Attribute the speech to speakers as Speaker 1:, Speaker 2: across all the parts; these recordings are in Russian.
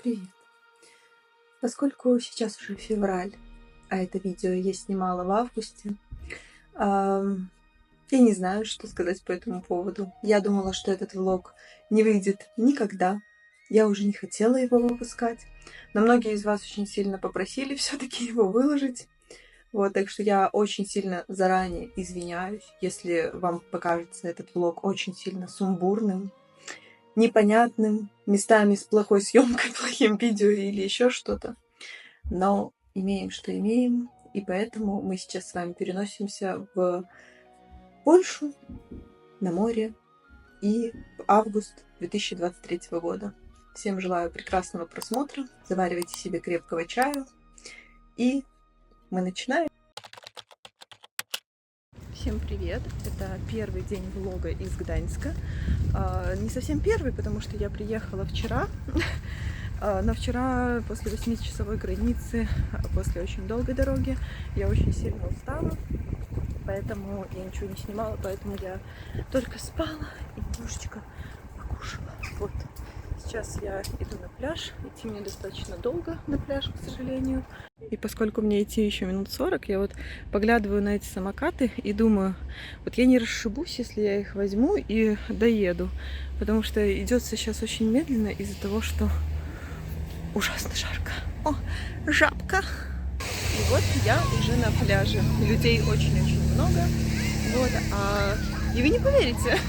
Speaker 1: Привет! Поскольку сейчас уже февраль, а это видео я снимала в августе, я не знаю, что сказать по этому поводу. Я думала, что этот влог не выйдет никогда. Я уже не хотела его выпускать, но многие из вас очень сильно попросили все-таки его выложить. Вот, так что я очень сильно заранее извиняюсь, если вам покажется этот влог очень сильно сумбурным, непонятным, местами с плохой съемкой, плохим видео или еще что-то. Но имеем, что имеем, и поэтому мы сейчас с вами переносимся в Польшу, на море, и в август 2023 года. Всем желаю прекрасного просмотра, заваривайте себе крепкого чаю, и мы начинаем. Всем привет! Это первый день влога из Гданьска. Не совсем первый, потому что я приехала вчера, но вчера после 8-часовой границы, после очень долгой дороги, я очень сильно устала, поэтому я ничего не снимала, поэтому я только спала и немножечко покушала. Вот. Сейчас я иду на пляж. Идти мне достаточно долго на пляж, к сожалению. И поскольку мне идти еще минут 40, я вот поглядываю на эти самокаты и думаю, вот я не расшибусь, если я их возьму и доеду. Потому что идет сейчас очень медленно из-за того, что ужасно жарко. О, жабка! И вот я уже на пляже. Людей очень-очень много. Вот, и вы не поверите,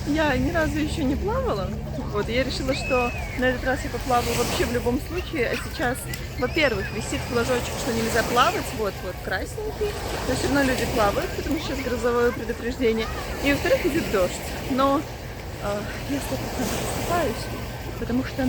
Speaker 1: я ни разу еще не плавала. Вот, я решила, что на этот раз я поплаваю вообще в любом случае. А сейчас, во-первых, висит флажочек, что нельзя плавать. Вот красненький. Но все равно люди плавают, потому что сейчас грозовое предупреждение. И, во-вторых, идет дождь. Но я 100% искупаюсь, потому что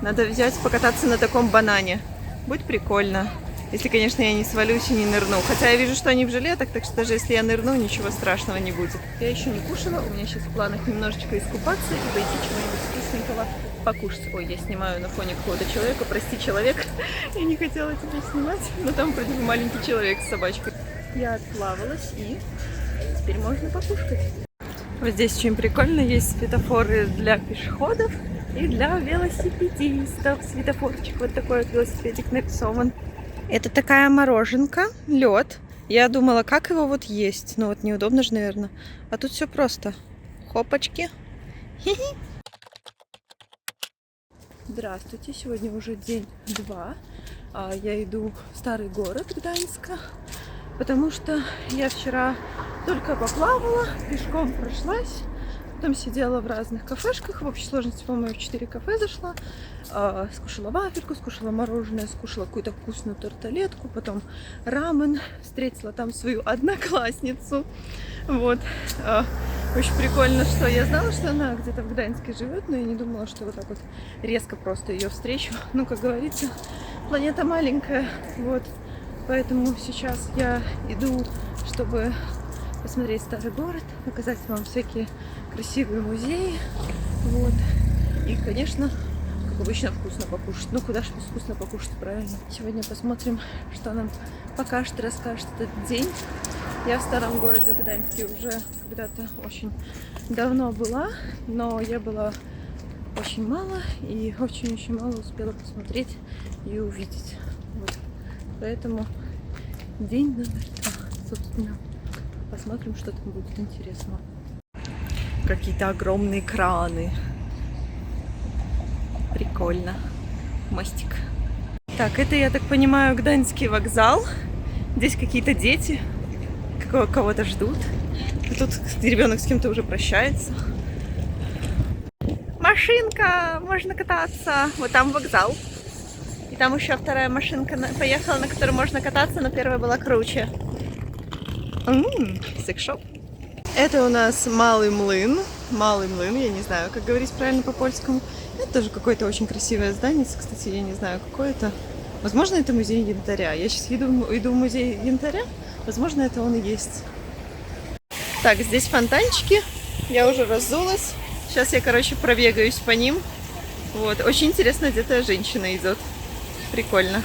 Speaker 1: надо взять, покататься на таком банане. Будет прикольно. Если, конечно, я не свалюсь и не нырну. Хотя я вижу, что они в жилетах, так что даже если я нырну, ничего страшного не будет. Я еще не кушала, у меня сейчас в планах немножечко искупаться и пойти чего-нибудь вкусненького покушать. Ой, я снимаю на фоне какого-то человека, прости, человек. Я не хотела тебя снимать, но там вроде бы маленький человек с собачкой. Я отплавалась, и теперь можно покушать. Вот здесь очень прикольно, есть светофоры для пешеходов и для велосипедистов. Светофорчик вот такой вот велосипедик нарисован. Это такая мороженка, лед. Я думала, как его вот есть. Ну вот неудобно же, наверное. А тут все просто. Хопочки. Хи-хи. Здравствуйте. Сегодня уже день 2. Я иду в старый город Гданьска, потому что я вчера только поплавала, пешком прошлась. Потом сидела в разных кафешках. В общей сложности, по-моему, в 4 кафе зашла. Скушала вафельку, скушала мороженое, скушала какую-то вкусную тарталетку, потом рамен. Встретила там свою одноклассницу. Вот. Очень прикольно, что я знала, что она где-то в Гданьске живет, но я не думала, что вот так вот резко просто ее встречу. Ну, как говорится, планета маленькая. Вот. Поэтому сейчас я иду, чтобы посмотреть старый город, показать вам всякие красивые музеи. Вот. И, конечно, как обычно, вкусно покушать. Ну, куда же без вкусно покушать, правильно? Сегодня посмотрим, что нам покажет и расскажет этот день. Я в старом городе Гданьске уже когда-то очень давно была, но я была очень мало и очень-очень мало успела посмотреть и увидеть. Вот. Поэтому день номер 2, собственно. Посмотрим, что там будет интересно. Какие-то огромные краны. Прикольно. Мостик. Так, это, я так понимаю, Гданьский вокзал. Здесь какие-то дети кого-то ждут. И тут ребенок с кем-то уже прощается. Машинка! Можно кататься. Вот там вокзал. И там еще вторая машинка поехала, на которой можно кататься, но первая была круче. Секшоп. Это у нас Малый млын. Малый млын, я не знаю, как говорить правильно по-польскому. Это тоже какое-то очень красивое здание. Кстати, я не знаю, какое это. Возможно, это музей янтаря. Я сейчас иду в музей янтаря. Возможно, это он и есть. Так, здесь фонтанчики. Я уже разулась. Сейчас я, пробегаюсь по ним. Вот. Очень интересно, одетая женщина идет. Прикольно.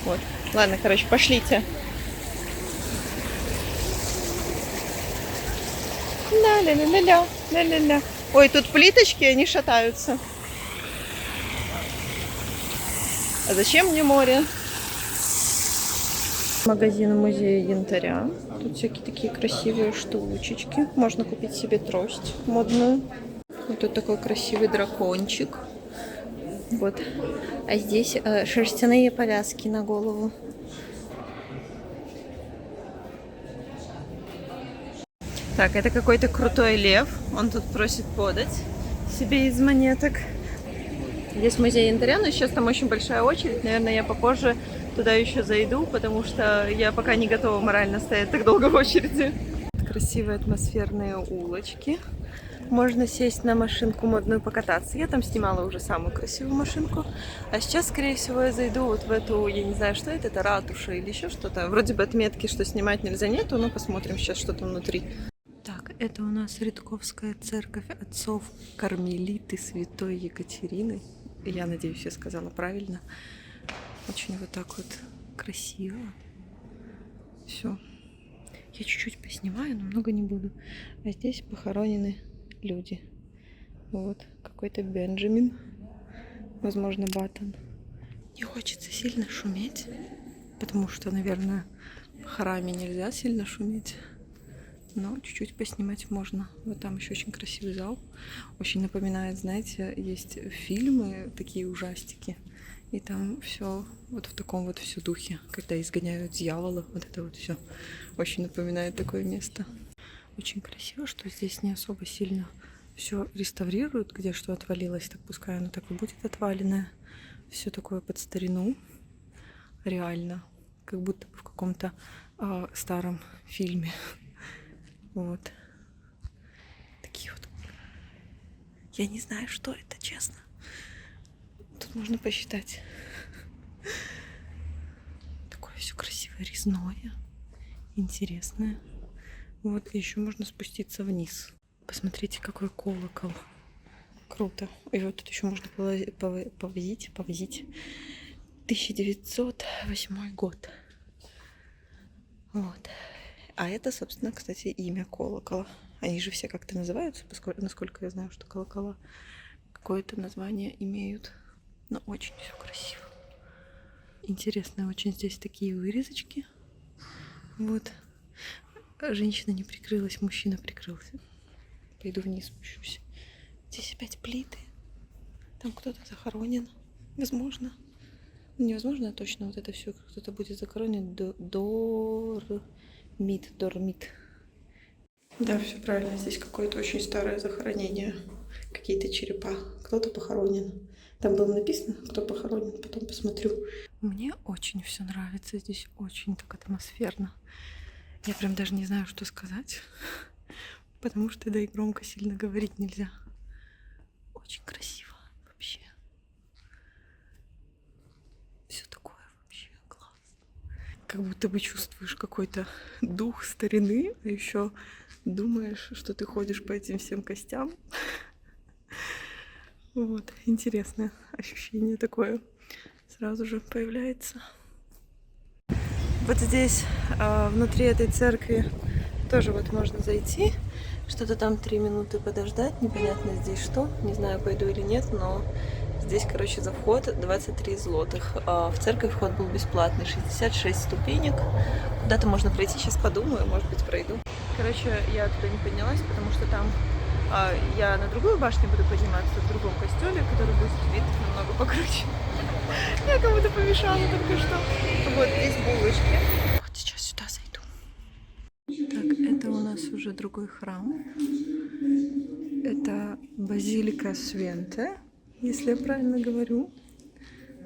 Speaker 1: Вот. Ладно, пошлите. Ля-ля-ля-ля-ля. Ой, тут плиточки, они шатаются. А зачем мне море? Магазин музея янтаря. Тут всякие такие красивые штучечки. Можно купить себе трость модную. Вот тут такой красивый дракончик. Вот. А здесь шерстяные повязки на голову. Так, это какой-то крутой лев. Он тут просит подать себе из монеток. Здесь музей янтаря, но сейчас там очень большая очередь. Наверное, я попозже туда еще зайду, потому что я пока не готова морально стоять так долго в очереди. Красивые атмосферные улочки. Можно сесть на машинку модную покататься. Я там снимала уже самую красивую машинку. А сейчас, скорее всего, я зайду вот в эту, я не знаю, что это ратуша или еще что-то. Вроде бы отметки, что снимать нельзя, нету, но посмотрим сейчас, что там внутри. Так, это у нас Редковская церковь отцов Кармелиты Святой Екатерины. Я надеюсь, я сказала правильно. Очень вот так вот красиво. Все. Я чуть-чуть поснимаю, но много не буду. А здесь похоронены люди. Вот, какой-то Бенджамин. Возможно, Баттон. Не хочется сильно шуметь, потому что, наверное, в храме нельзя сильно шуметь. Но чуть-чуть поснимать можно. Вот там еще очень красивый зал. Очень напоминает, знаете, есть фильмы, такие ужастики. И там все вот в таком вот все духе, когда изгоняют дьявола. Вот это вот все очень напоминает такое место. Очень красиво, что здесь не особо сильно все реставрируют, где что отвалилось, так пускай оно так и будет отваленное. Все такое под старину. Реально. Как будто бы в каком-то старом фильме. Вот. Такие вот. Я не знаю, что это, честно. Тут можно посчитать. Такое все красивое, резное. Интересное. Вот, и еще можно спуститься вниз. Посмотрите, какой колокол. Круто. И вот тут еще можно повозить. 1908 год. Вот. А это, собственно, кстати, имя колокола. Они же все как-то называются, насколько я знаю, что колокола какое-то название имеют. Но очень все красиво. Интересно, очень здесь такие вырезочки. Вот. Женщина не прикрылась, мужчина прикрылся. Пойду вниз спущусь. Здесь опять плиты. Там кто-то захоронен. Возможно. Невозможно точно вот это все. Кто-то будет захоронен. Дормит. Да, все правильно. Здесь какое-то очень старое захоронение. Какие-то черепа. Кто-то похоронен. Там было написано, кто похоронен. Потом посмотрю. Мне очень все нравится. Здесь очень так атмосферно. Я прям даже не знаю, что сказать. Потому что, да, и громко сильно говорить нельзя. Очень красиво вообще. Все такое вообще классно. Как будто бы чувствуешь какой-то дух старины, а еще думаешь, что ты ходишь по этим всем костям. Вот, интересное ощущение такое сразу же появляется. Вот здесь, внутри этой церкви, тоже вот можно зайти. Что-то там 3 минуты подождать, непонятно здесь что. Не знаю, пойду или нет, но здесь, короче, за вход 23 злотых. А в церковь вход был бесплатный, 66 ступенек. Куда-то можно пройти, сейчас подумаю, может быть, пройду. Короче, я туда не поднялась, потому что там я на другую башню буду подниматься, в другом костеле, который будет вид намного покруче. Я кому-то помешала только что. Вот здесь булочки. Вот сейчас сюда зайду. Так, это у нас уже другой храм. Это Базилика Свенте, если я правильно говорю.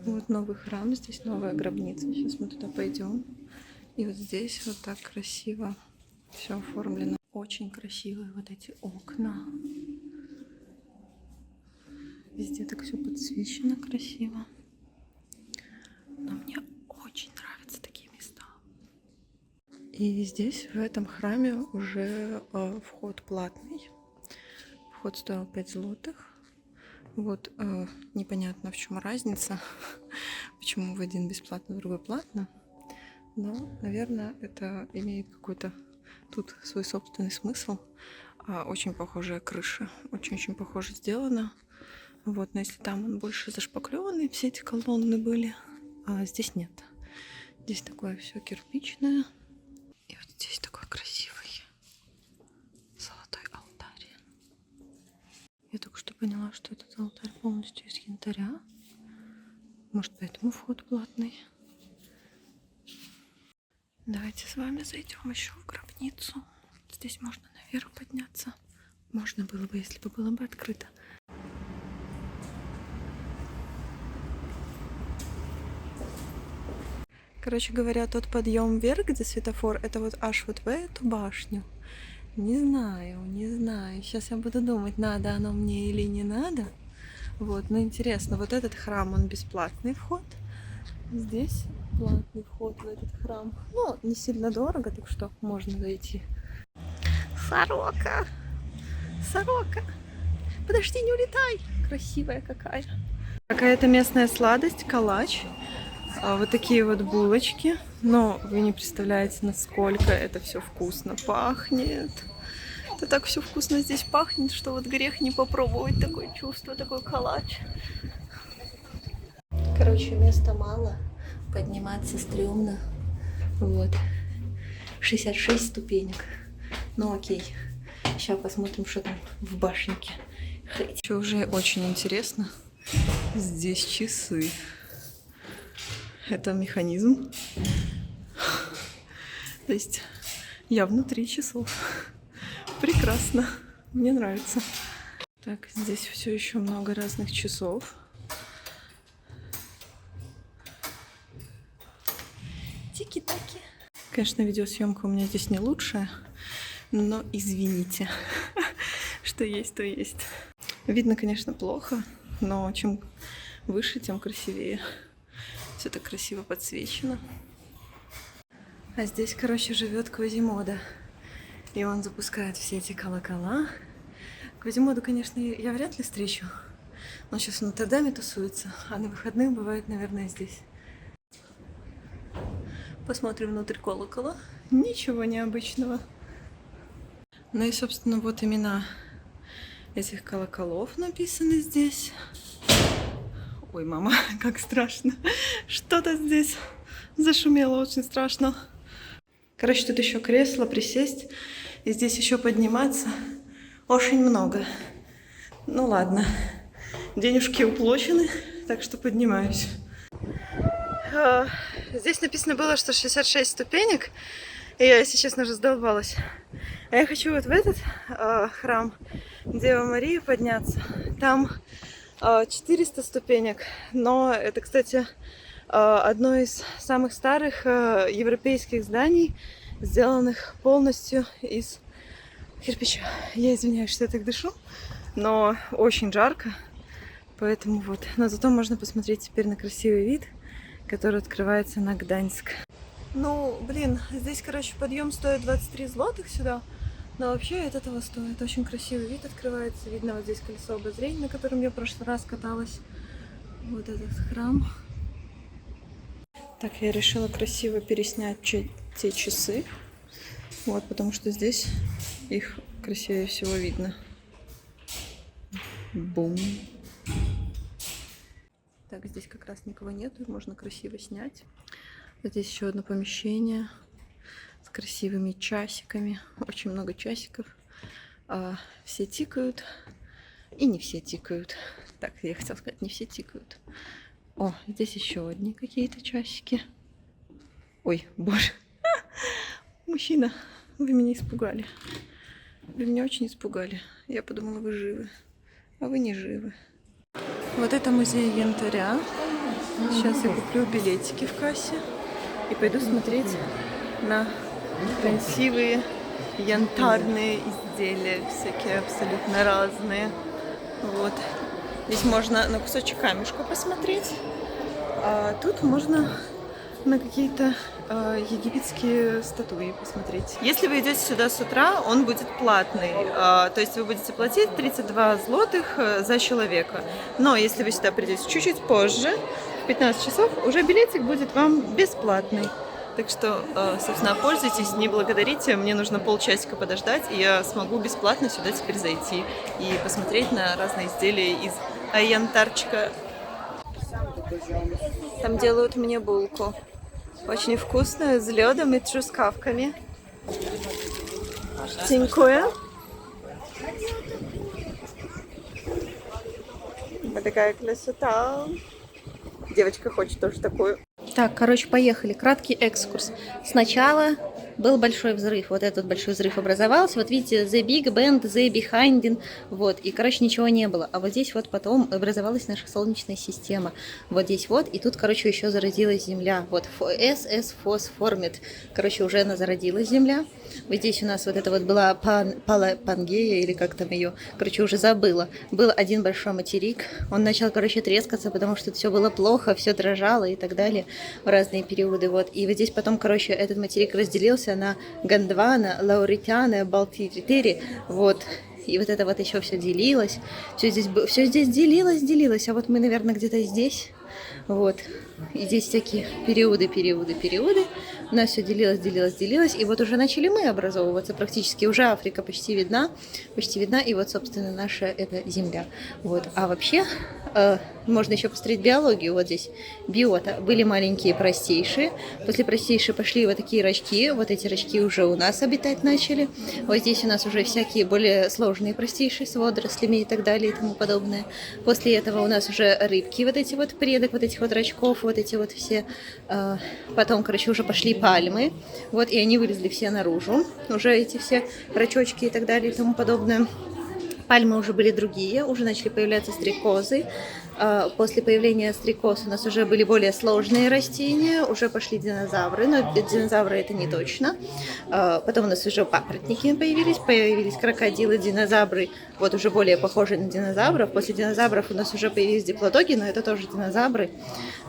Speaker 1: Вот новый храм, здесь новая гробница. Сейчас мы туда пойдем. И вот здесь вот так красиво все оформлено. Очень красивые вот эти окна. Везде так все подсвечено красиво. Но мне очень нравятся такие места. И здесь, в этом храме, уже вход платный. Вход стоил 5 злотых. Вот непонятно, в чем разница. Почему в один бесплатно, в другой платно. Но, наверное, это имеет какой-то тут свой собственный смысл. Очень похожая крыша. Очень-очень похоже сделано. Вот, но если там он больше зашпаклеванный, все эти колонны были, а здесь нет. Здесь такое все кирпичное. И вот здесь такой красивый золотой алтарь. Я только что поняла, что этот алтарь полностью из янтаря. Может, поэтому вход платный. Давайте с вами зайдем еще в гробницу. Здесь можно наверх подняться. Можно было бы, если бы было бы открыто. Короче говоря, тот подъем вверх, где светофор, это вот аж вот в эту башню. Не знаю, не знаю. Сейчас я буду думать, надо оно мне или не надо. Вот, но интересно, вот этот храм, он бесплатный вход. Здесь платный вход в этот храм. Ну, не сильно дорого, так что можно зайти. Сорока! Сорока! Подожди, не улетай! Красивая какая. Какая-то местная сладость, калач. Вот такие вот булочки. Но вы не представляете, насколько это все вкусно пахнет. Это так все вкусно здесь пахнет, что вот грех не попробовать такое чувство, такой калач. Короче, места мало. Подниматься стрёмно. Вот. 66 ступенек. Ну окей. Сейчас посмотрим, что там в башенке. Что уже очень интересно. Здесь часы. Это механизм. То есть я внутри часов. Прекрасно. Мне нравится. Так, здесь все еще много разных часов. Тики-таки. Конечно, видеосъемка у меня здесь не лучшая, но извините, что есть, то есть. Видно, конечно, плохо, но чем выше, тем красивее. Все так красиво подсвечено. А здесь, короче, живет Квазимода. И он запускает все эти колокола. Квазимоду, конечно, я вряд ли встречу. Он сейчас в Нотр-Даме тусуется, а на выходных бывает, наверное, здесь. Посмотрим внутрь колокола. Ничего необычного. Ну и, собственно, вот имена этих колоколов написаны здесь. Ой, мама, как страшно. Что-то здесь зашумело, очень страшно. Короче, тут еще кресло, присесть. И здесь еще подниматься очень много. Ну ладно. Денежки уплочены, так что поднимаюсь. Здесь написано было, что 66 ступенек. И я, если честно, уже задолбалась. А я хочу вот в этот храм Девы Марии подняться. Там 400 ступенек. Но это, кстати, одно из самых старых европейских зданий, сделанных полностью из кирпича. Я извиняюсь, что я так дышу, но очень жарко. Поэтому вот. Но зато можно посмотреть теперь на красивый вид, который открывается на Гданьск. Ну, блин, здесь, короче, подъем стоит 23 злотых сюда. Но вообще это того стоит. Очень красивый вид открывается. Видно вот здесь колесо обозрения, на котором я в прошлый раз каталась. Вот этот храм. Так, я решила красиво переснять те часы. Вот, потому что здесь их красивее всего видно. Бум. Так, здесь как раз никого нету, можно красиво снять. Здесь еще одно помещение с красивыми часиками. Очень много часиков. Все тикают. И не все тикают. Так, я хотела сказать, не все тикают. О, здесь еще одни какие-то часики. Ой, боже. Мужчина, вы меня испугали. Вы меня очень испугали. Я подумала, вы живы. А вы не живы. Вот это музей янтаря. Сейчас я куплю билетики в кассе и пойду смотреть на красивые янтарные изделия, всякие абсолютно разные. Вот. Здесь можно на кусочек камешка посмотреть, а тут можно на какие-то египетские статуи посмотреть. Если вы идете сюда с утра, он будет платный. То есть вы будете платить 32 злотых за человека. Но если вы сюда придете чуть-чуть позже, в 15 часов, уже билетик будет вам бесплатный. Так что, собственно, пользуйтесь, не благодарите. Мне нужно полчасика подождать, и я смогу бесплатно сюда теперь зайти и посмотреть на разные изделия из янтарчика. Там делают мне булку. Очень вкусную, с ледом и трускавками. Dziękuję. Вот такая красота. Девочка хочет тоже такую. Так, короче, поехали. Краткий экскурс. Сначала был большой взрыв. Вот этот большой взрыв образовался. Вот видите, the big band, the behind. Вот. И, короче, ничего не было. А вот здесь вот потом образовалась наша Солнечная система. Вот здесь вот. И тут, короче, еще зародилась Земля. Вот. SS Phosphormid. Короче, уже она зародилась, Земля. Вот здесь у нас вот это вот была Пангея, или как там ее. Короче, уже забыла. Был один большой материк. Он начал, короче, трескаться, потому что все было плохо, все дрожало и так далее. В разные периоды. Вот. И вот здесь потом, короче, этот материк разделился на Гондвана, Лауритяна, Балтии-4, вот, и вот это вот еще все делилось, все здесь делилось, а вот мы, наверное, где-то здесь, вот, и здесь всякие периоды, у нас все делилось, и вот уже начали мы образовываться практически, уже Африка почти видна, и вот, собственно, наша эта Земля, вот, а вообще, можно еще посмотреть биологию, вот здесь, биота, были маленькие простейшие, после простейшие пошли вот такие рачки, вот эти рачки уже у нас обитать начали, вот здесь у нас уже всякие более сложные простейшие с водорослями и так далее и тому подобное, после этого у нас уже рыбки, вот эти вот предок, вот этих вот рачков, вот эти вот все, потом, короче, уже пошли пальмы, вот, и они вылезли все наружу, уже эти все рачочки и так далее и тому подобное. Пальмы уже были другие, уже начали появляться стрекозы. После появления стрекоз у нас уже были более сложные растения, уже пошли динозавры, но динозавры это не точно. Потом у нас уже папоротники появились крокодилы, динозавры, вот уже более похожие на динозавров. После динозавров у нас уже появились диплодоки, но это тоже динозавры.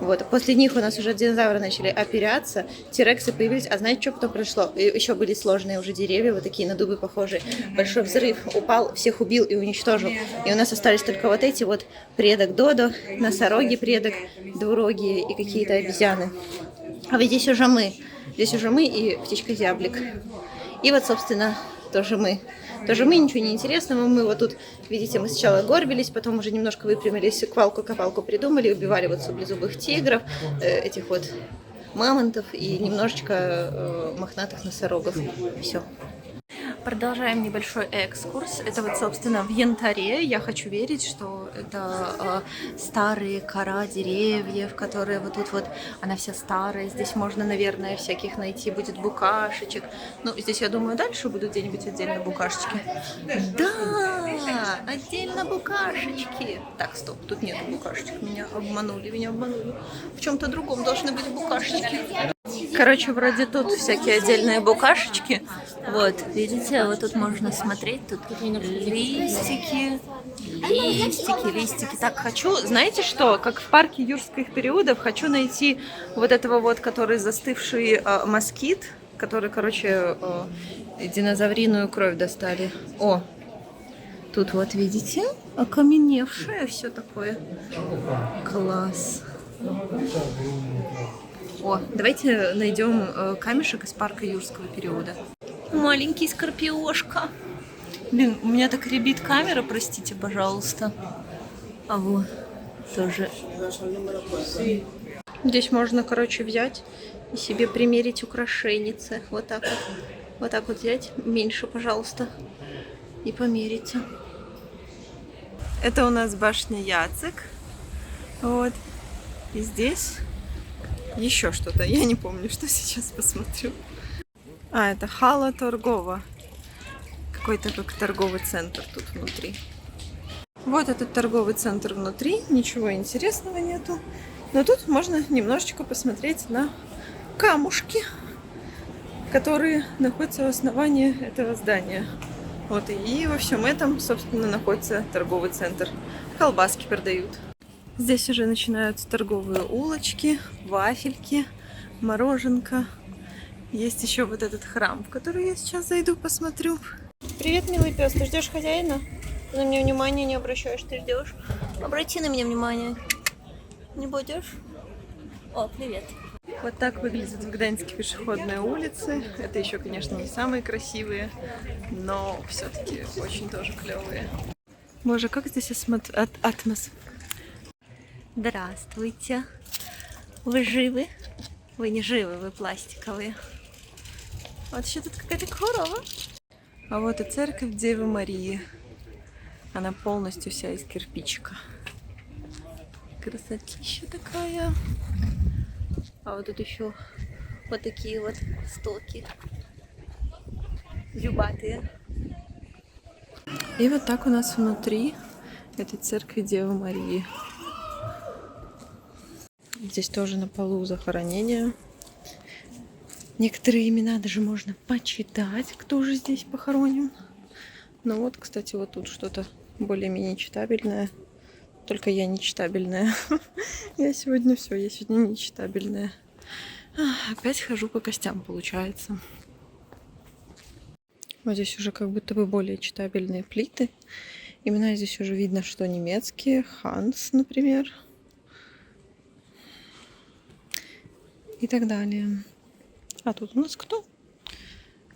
Speaker 1: Вот. После них у нас уже динозавры начали оперяться, тирексы появились, а знаете, что потом произошло? Еще были сложные уже деревья, вот такие на дубы похожие. Большой взрыв, упал, всех убил и уничтожил. И у нас остались только вот эти вот предок Додо, носороги предок, двурогие и какие-то обезьяны. А вот здесь уже мы и птичка-зяблик. И вот, собственно, тоже мы, ничего не интересного. Мы вот тут, видите, мы сначала горбились, потом уже немножко выпрямились, квалку-копалку придумали, убивали вот саблезубых тигров, этих вот мамонтов и немножечко мохнатых носорогов. Все. Продолжаем небольшой экскурс. Это вот, собственно, в янтаре. Я хочу верить, что это старые кора деревьев, которые вот тут вот, она вся старая. Здесь можно, наверное, всяких найти будет букашечек. Ну, здесь, я думаю, дальше будут где-нибудь отдельно букашечки. Да, отдельно букашечки. Так, стоп, тут нет букашечек. Меня обманули. В чем-то другом должны быть букашечки. Короче, вроде тут всякие отдельные букашечки. Вот, видите, вот тут можно смотреть, тут листики. Так, хочу, знаете что, как в парке юрских периодов, хочу найти вот этого вот, который застывший москит, который, короче, динозавриную кровь достали. О, тут вот, видите, окаменевшее все такое. Класс. О, давайте найдем камешек из парка юрского периода. Маленький скорпиошка. Блин, у меня так ребит камера, простите, пожалуйста. А вот, тоже. Здесь можно, короче, взять и себе примерить украшеницы. Вот так вот. Вот так вот взять, меньше, пожалуйста, и померить. Это у нас башня Яцек. Вот. И здесь еще что-то. Я не помню, что сейчас посмотрю. А, это Хала Торгова. Какой-то как торговый центр тут внутри. Вот этот торговый центр внутри. Ничего интересного нету. Но тут можно немножечко посмотреть на камушки, которые находятся в основании этого здания. Вот, и во всем этом, собственно, находится торговый центр. Колбаски продают. Здесь уже начинаются торговые улочки, вафельки, мороженка. Есть еще вот этот храм, в который я сейчас зайду, посмотрю. Привет, милый пес, ты ждешь хозяина? Ты на меня внимания не обращаешь, ты ждешь? Обрати на меня внимание. Не будешь? О, привет. Вот так выглядят в Гданьске пешеходные улицы. Это еще, конечно, не самые красивые, но все-таки очень тоже клевые. Боже, как здесь атмосфера.
Speaker 2: Здравствуйте. Вы живы? Вы не живы, вы пластиковые. Вот еще тут какая-то корова.
Speaker 1: А вот и церковь Девы Марии. Она полностью вся из кирпичика.
Speaker 2: Красотища такая. А вот тут еще вот такие вот стоки. Зюбатые.
Speaker 1: И вот так у нас внутри этой церкви Девы Марии. Здесь тоже на полу захоронения. Некоторые имена даже можно почитать, кто же здесь похоронен. Ну вот, кстати, вот тут что-то более-менее читабельное. Только я нечитабельная. Я сегодня нечитабельная. Опять хожу по костям, получается. Вот здесь уже как будто бы более читабельные плиты. Имена здесь уже видно, что немецкие. Ханс, например. И так далее. А тут у нас кто?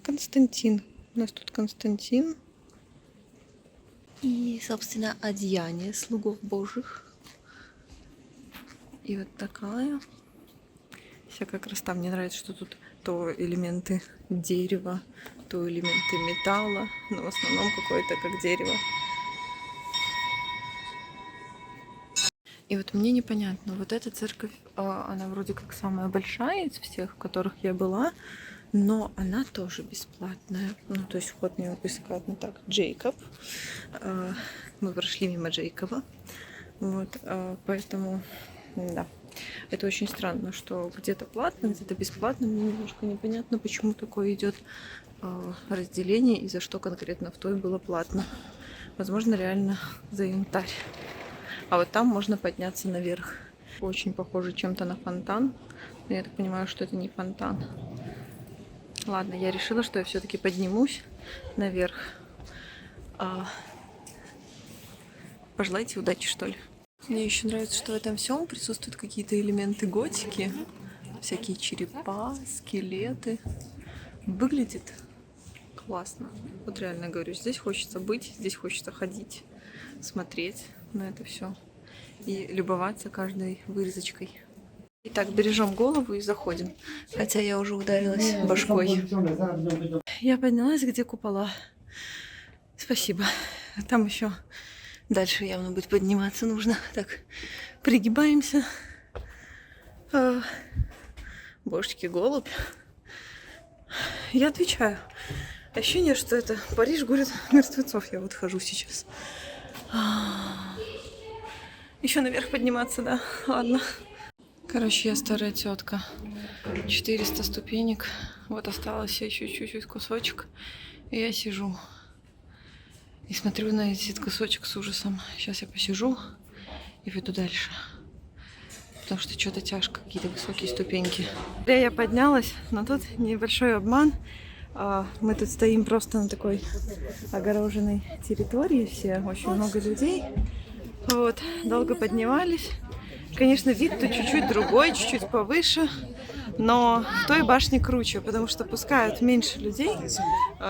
Speaker 1: Константин. У нас тут Константин.
Speaker 2: И, собственно, одеяние слугов Божьих.
Speaker 1: И вот такая. Вся как раз там. Мне нравится, что тут то элементы дерева, то элементы металла. Но в основном какое-то как дерево. И вот мне непонятно, вот эта церковь, она вроде как самая большая из всех, в которых я была, но она тоже бесплатная. Ну, то есть вход в нее бесплатный. Так, Джейкоб. Мы прошли мимо Джейкоба. Вот, поэтому, да. Это очень странно, что где-то платно, где-то бесплатно. Мне немножко непонятно, почему такое идет разделение и за что конкретно в той было платно. Возможно, реально за янтарь. А вот там можно подняться наверх. Очень похоже чем-то на фонтан. Но я так понимаю, что это не фонтан. Ладно, я решила, что я все-таки поднимусь наверх. Пожелайте удачи, что ли. Мне еще нравится, что в этом всем присутствуют какие-то элементы готики. Всякие черепа, скелеты. Выглядит классно. Вот реально говорю, здесь хочется быть, здесь хочется ходить, смотреть на это все и любоваться каждой вырезочкой. Итак, бережем голову и заходим. Хотя я уже ударилась башкой. Я поднялась, где купола. Спасибо. Там еще дальше явно будет подниматься нужно. Так, пригибаемся. Божечки, голубь. Я отвечаю. Ощущение, что это Париж, город мертвецов. Я вот хожу сейчас. Еще наверх подниматься, да? Ладно. Короче, я старая тетка. 400 ступенек. Вот осталось еще чуть-чуть кусочек. И я сижу. И смотрю на этот кусочек с ужасом. Сейчас я посижу и пойду дальше. Потому что что-то тяжко, какие-то высокие ступеньки. Я поднялась, но тут небольшой обман. Мы тут стоим просто на такой огороженной территории. Все, очень много людей. Вот, долго поднимались. Конечно, вид тут чуть-чуть другой, чуть-чуть повыше. Но в той башне круче, потому что пускают меньше людей.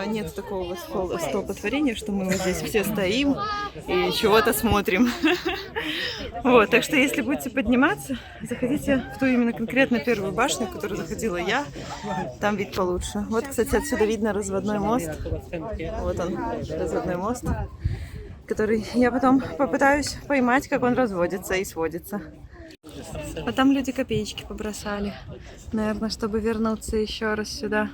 Speaker 1: Нет такого столпотворения, что мы вот здесь все стоим и чего-то смотрим. Вот, так что если будете подниматься, заходите в ту именно конкретно первую башню, в которую заходила я. Там вид получше. Вот, кстати, отсюда видно разводной мост. Вот он, разводной мост, который я потом попытаюсь поймать, как он разводится и сводится. А там люди копеечки побросали. Наверное, чтобы вернуться еще раз сюда.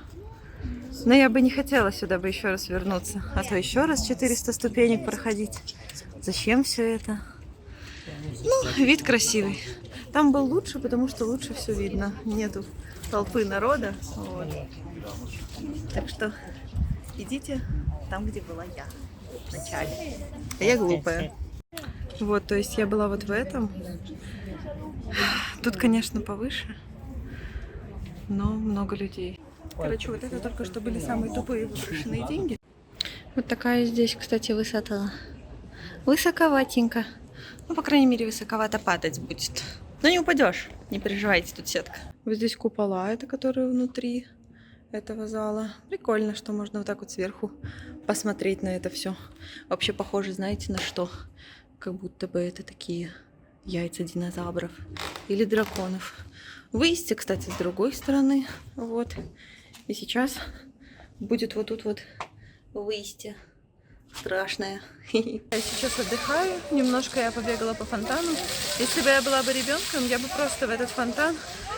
Speaker 1: Но я бы не хотела сюда бы еще раз вернуться. А то еще раз 400 ступенек проходить. Зачем все это? Ну, вид красивый. Там был лучше, потому что лучше все видно. Нету толпы народа. Вот. Так что идите там, где была я в начале. А я глупая. Вот, то есть я была вот в этом. Тут, конечно, повыше, но много людей. Короче, вот это только что были самые тупые выброшенные деньги. Вот такая здесь, кстати, высота. Высоковатенько. Ну, по крайней мере, высоковато падать будет. Но не упадешь, не переживайте, тут сетка. Вот здесь купола, это которые внутри этого зала. Прикольно, что можно вот так вот сверху посмотреть на это все. Вообще похоже, знаете, на что? Как будто бы это такие яйца динозавров или драконов. Выезде, кстати, с другой стороны. Вот. И сейчас будет вот тут вот выезде. Страшное. Я сейчас отдыхаю. Немножко я побегала по фонтану. Если бы я была бы ребенком, я бы просто в этот фонтан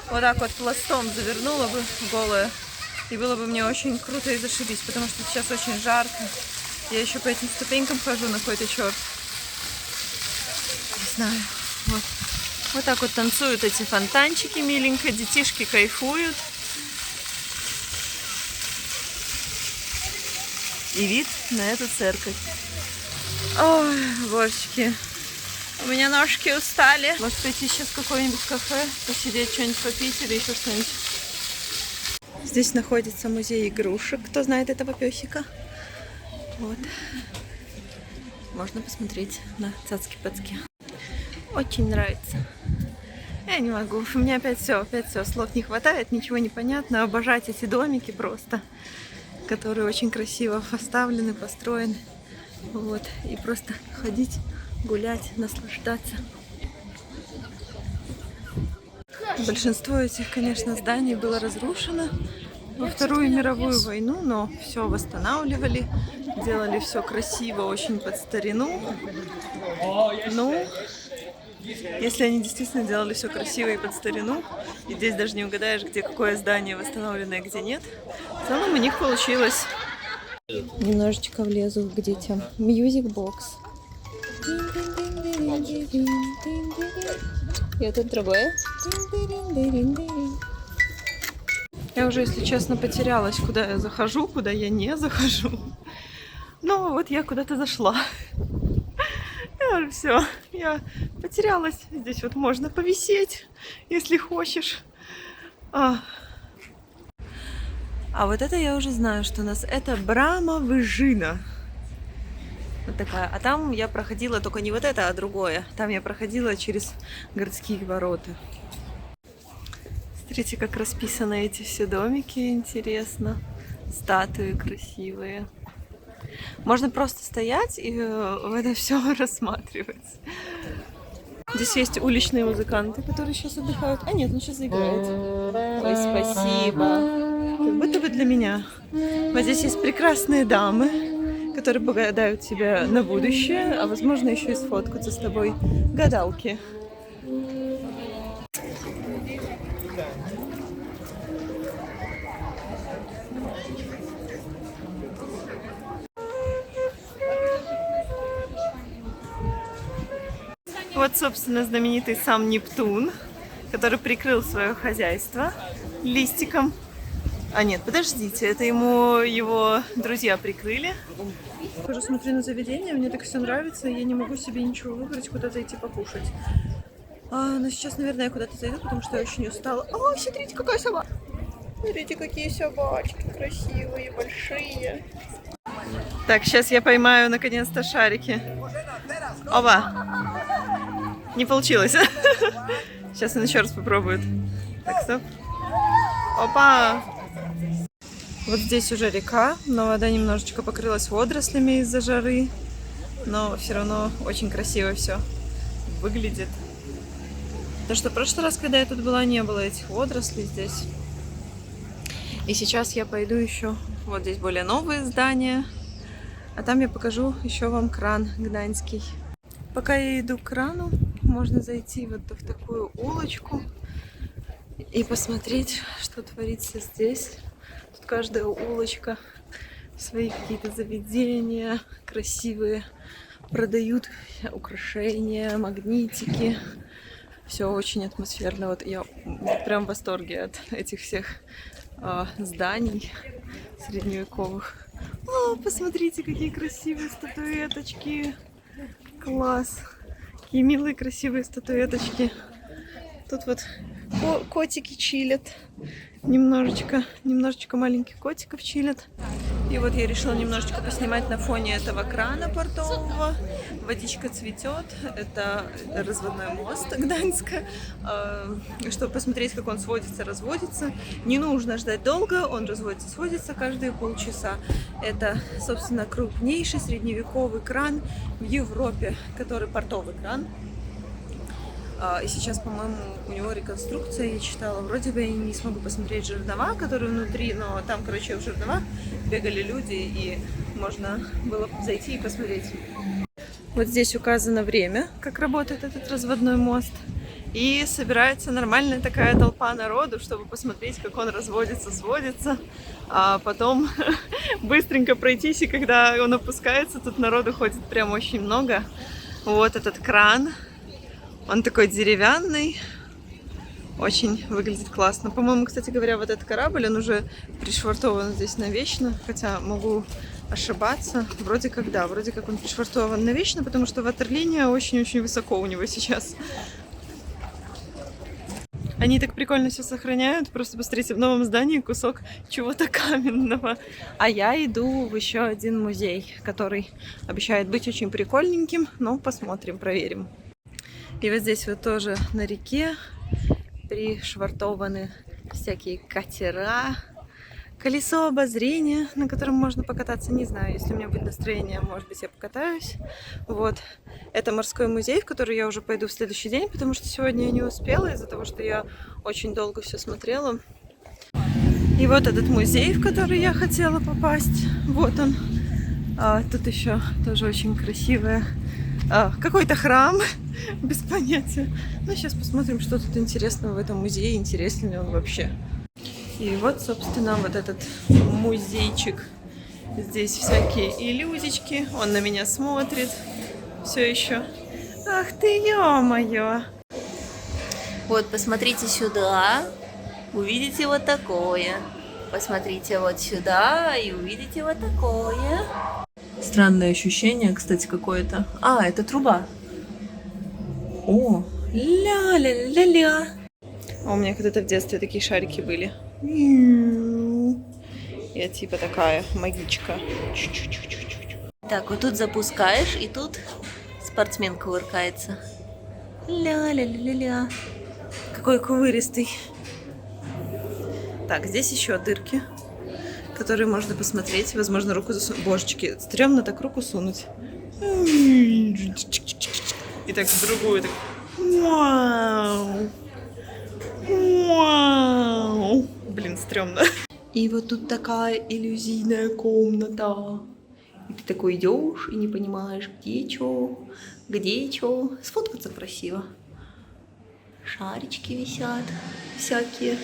Speaker 1: вот так вот пластом завернула бы голая. И было бы мне очень круто и зашибись, потому что сейчас очень жарко. Я еще по этим ступенькам хожу на какой-то черт. Не знаю. Вот. Вот так вот танцуют эти фонтанчики миленько. Детишки кайфуют. И вид на эту церковь. Ой, божечки. У меня ножки устали. Может пойти сейчас в какое-нибудь кафе, посидеть, что-нибудь попить или еще что-нибудь. Здесь находится музей игрушек. Кто знает этого песика? Вот. Можно посмотреть на цацки-пацки. Очень нравится. Я не могу. У меня опять все. Слов не хватает, ничего не понятно. Обожать эти домики просто, которые очень красиво поставлены, построены. Вот. И просто ходить, гулять, наслаждаться. Большинство этих, конечно, зданий было разрушено во Вторую мировую войну, но все восстанавливали, делали все красиво, очень под старину. Ну, если они действительно делали все красиво и под старину, и здесь даже не угадаешь, где какое здание восстановленное, где нет, в целом у них получилось. Немножечко влезу к детям. Music Box. И тут другое. Я уже, если честно, потерялась, куда я захожу, куда я не захожу. Но вот я куда-то зашла. Все, я потерялась. Здесь вот можно повисеть, если хочешь. А вот это я уже знаю, что у нас это Брама Выжина. Вот такая. А там я проходила только не вот это, а другое. Там я проходила через городские ворота. Смотрите, как расписаны эти все домики, интересно. Статуи красивые. Можно просто стоять и это все рассматривать. Здесь есть уличные музыканты, которые сейчас отдыхают. А нет, он сейчас заиграет. Ой, спасибо. Как будто бы для меня. Вот здесь есть прекрасные дамы, которые погадают тебя на будущее, а возможно еще и сфоткаться с тобой. Гадалки. Вот, собственно, знаменитый сам Нептун, который прикрыл свое хозяйство листиком. А нет, подождите, это ему его друзья прикрыли. Хожу, смотрю на заведение, мне так все нравится, и я не могу себе ничего выбрать, куда зайти покушать. Но сейчас, наверное, я куда-то зайду, потому что я очень устала. Ой, смотрите, какая собака! Смотрите, какие собачки красивые, большие. Так, сейчас я поймаю, наконец-то, шарики. Оба! Не получилось. Сейчас он еще раз попробует. Так, стоп. Опа! Вот здесь уже река, но вода немножечко покрылась водорослями из-за жары. Но все равно очень красиво все выглядит. Потому что в прошлый раз, когда я тут была, не было этих водорослей здесь. И сейчас я пойду еще. Вот здесь более новые здания. А там я покажу еще вам кран гданьский. Пока я иду к крану, можно зайти вот в такую улочку и посмотреть, что творится здесь. Тут каждая улочка, свои какие-то заведения красивые, продают украшения, магнитики. Все очень атмосферно. Вот я прям в восторге от этих всех зданий средневековых. О, посмотрите, какие красивые статуэточки. Класс. Какие милые, красивые статуэточки. Тут вот котики чилят. Немножечко маленьких котиков чилят. И вот я решила немножечко поснимать на фоне этого крана портового. Водичка цветет. Это разводной мост Гданьска. Чтобы посмотреть, как он сводится, разводится. Не нужно ждать долго. Он разводится, сводится каждые полчаса. Это, собственно, крупнейший средневековый кран в Европе, который портовый кран. И сейчас, по-моему, у него реконструкция, я читала. Вроде бы я не смогу посмотреть жернова, которые внутри, но там, короче, в жерновах бегали люди, и можно было зайти и посмотреть. Вот здесь указано время, как работает этот разводной мост. И собирается нормальная такая толпа народу, чтобы посмотреть, как он разводится, сводится. А потом быстренько пройтись, и когда он опускается, тут народу ходит прям очень много. Вот этот кран. Он такой деревянный. Очень выглядит классно. По-моему, кстати говоря, вот этот корабль, он уже пришвартован здесь навечно. Хотя могу ошибаться. Вроде как да, вроде как он пришвартован навечно, потому что ватерлиния очень-очень высоко у него сейчас. Они так прикольно все сохраняют. Просто посмотрите, в новом здании кусок чего-то каменного. А я иду в еще один музей, который обещает быть очень прикольненьким. Но посмотрим, проверим. И вот здесь вот тоже на реке пришвартованы всякие катера. Колесо обозрения, на котором можно покататься, не знаю, если у меня будет настроение, может быть, я покатаюсь. Вот. Это морской музей, в который я уже пойду в следующий день, потому что сегодня я не успела, из-за того, что я очень долго все смотрела. И вот этот музей, в который я хотела попасть. Вот он. Тут еще тоже очень красивое. Какой-то храм, без понятия. Ну, сейчас посмотрим, что тут интересного в этом музее, интересен ли он вообще. И вот, собственно, вот этот музейчик. Здесь всякие иллюзички. Он на меня смотрит. Все еще. Ах ты, ё-моё!
Speaker 2: Вот, посмотрите сюда, увидите вот такое. Посмотрите вот сюда и увидите вот такое. Странное ощущение, кстати, какое-то. Это труба. О, ля-ля-ля-ля.
Speaker 1: У меня когда-то в детстве такие шарики были. Я типа такая магичка.
Speaker 2: Так, вот тут запускаешь, и тут спортсмен кувыркается. Ля-ля-ля-ля-ля.
Speaker 1: Какой кувыристый. Так, здесь еще дырки, которые можно посмотреть. Возможно, руку засунуть. Божечки, стрёмно так руку сунуть. И так в другую. Так. Вау! Вау! Блин, стрёмно. И вот тут такая иллюзийная комната. И ты такой идешь и не понимаешь, где чё, где чё. Сфоткаться красиво. Шарички висят всякие.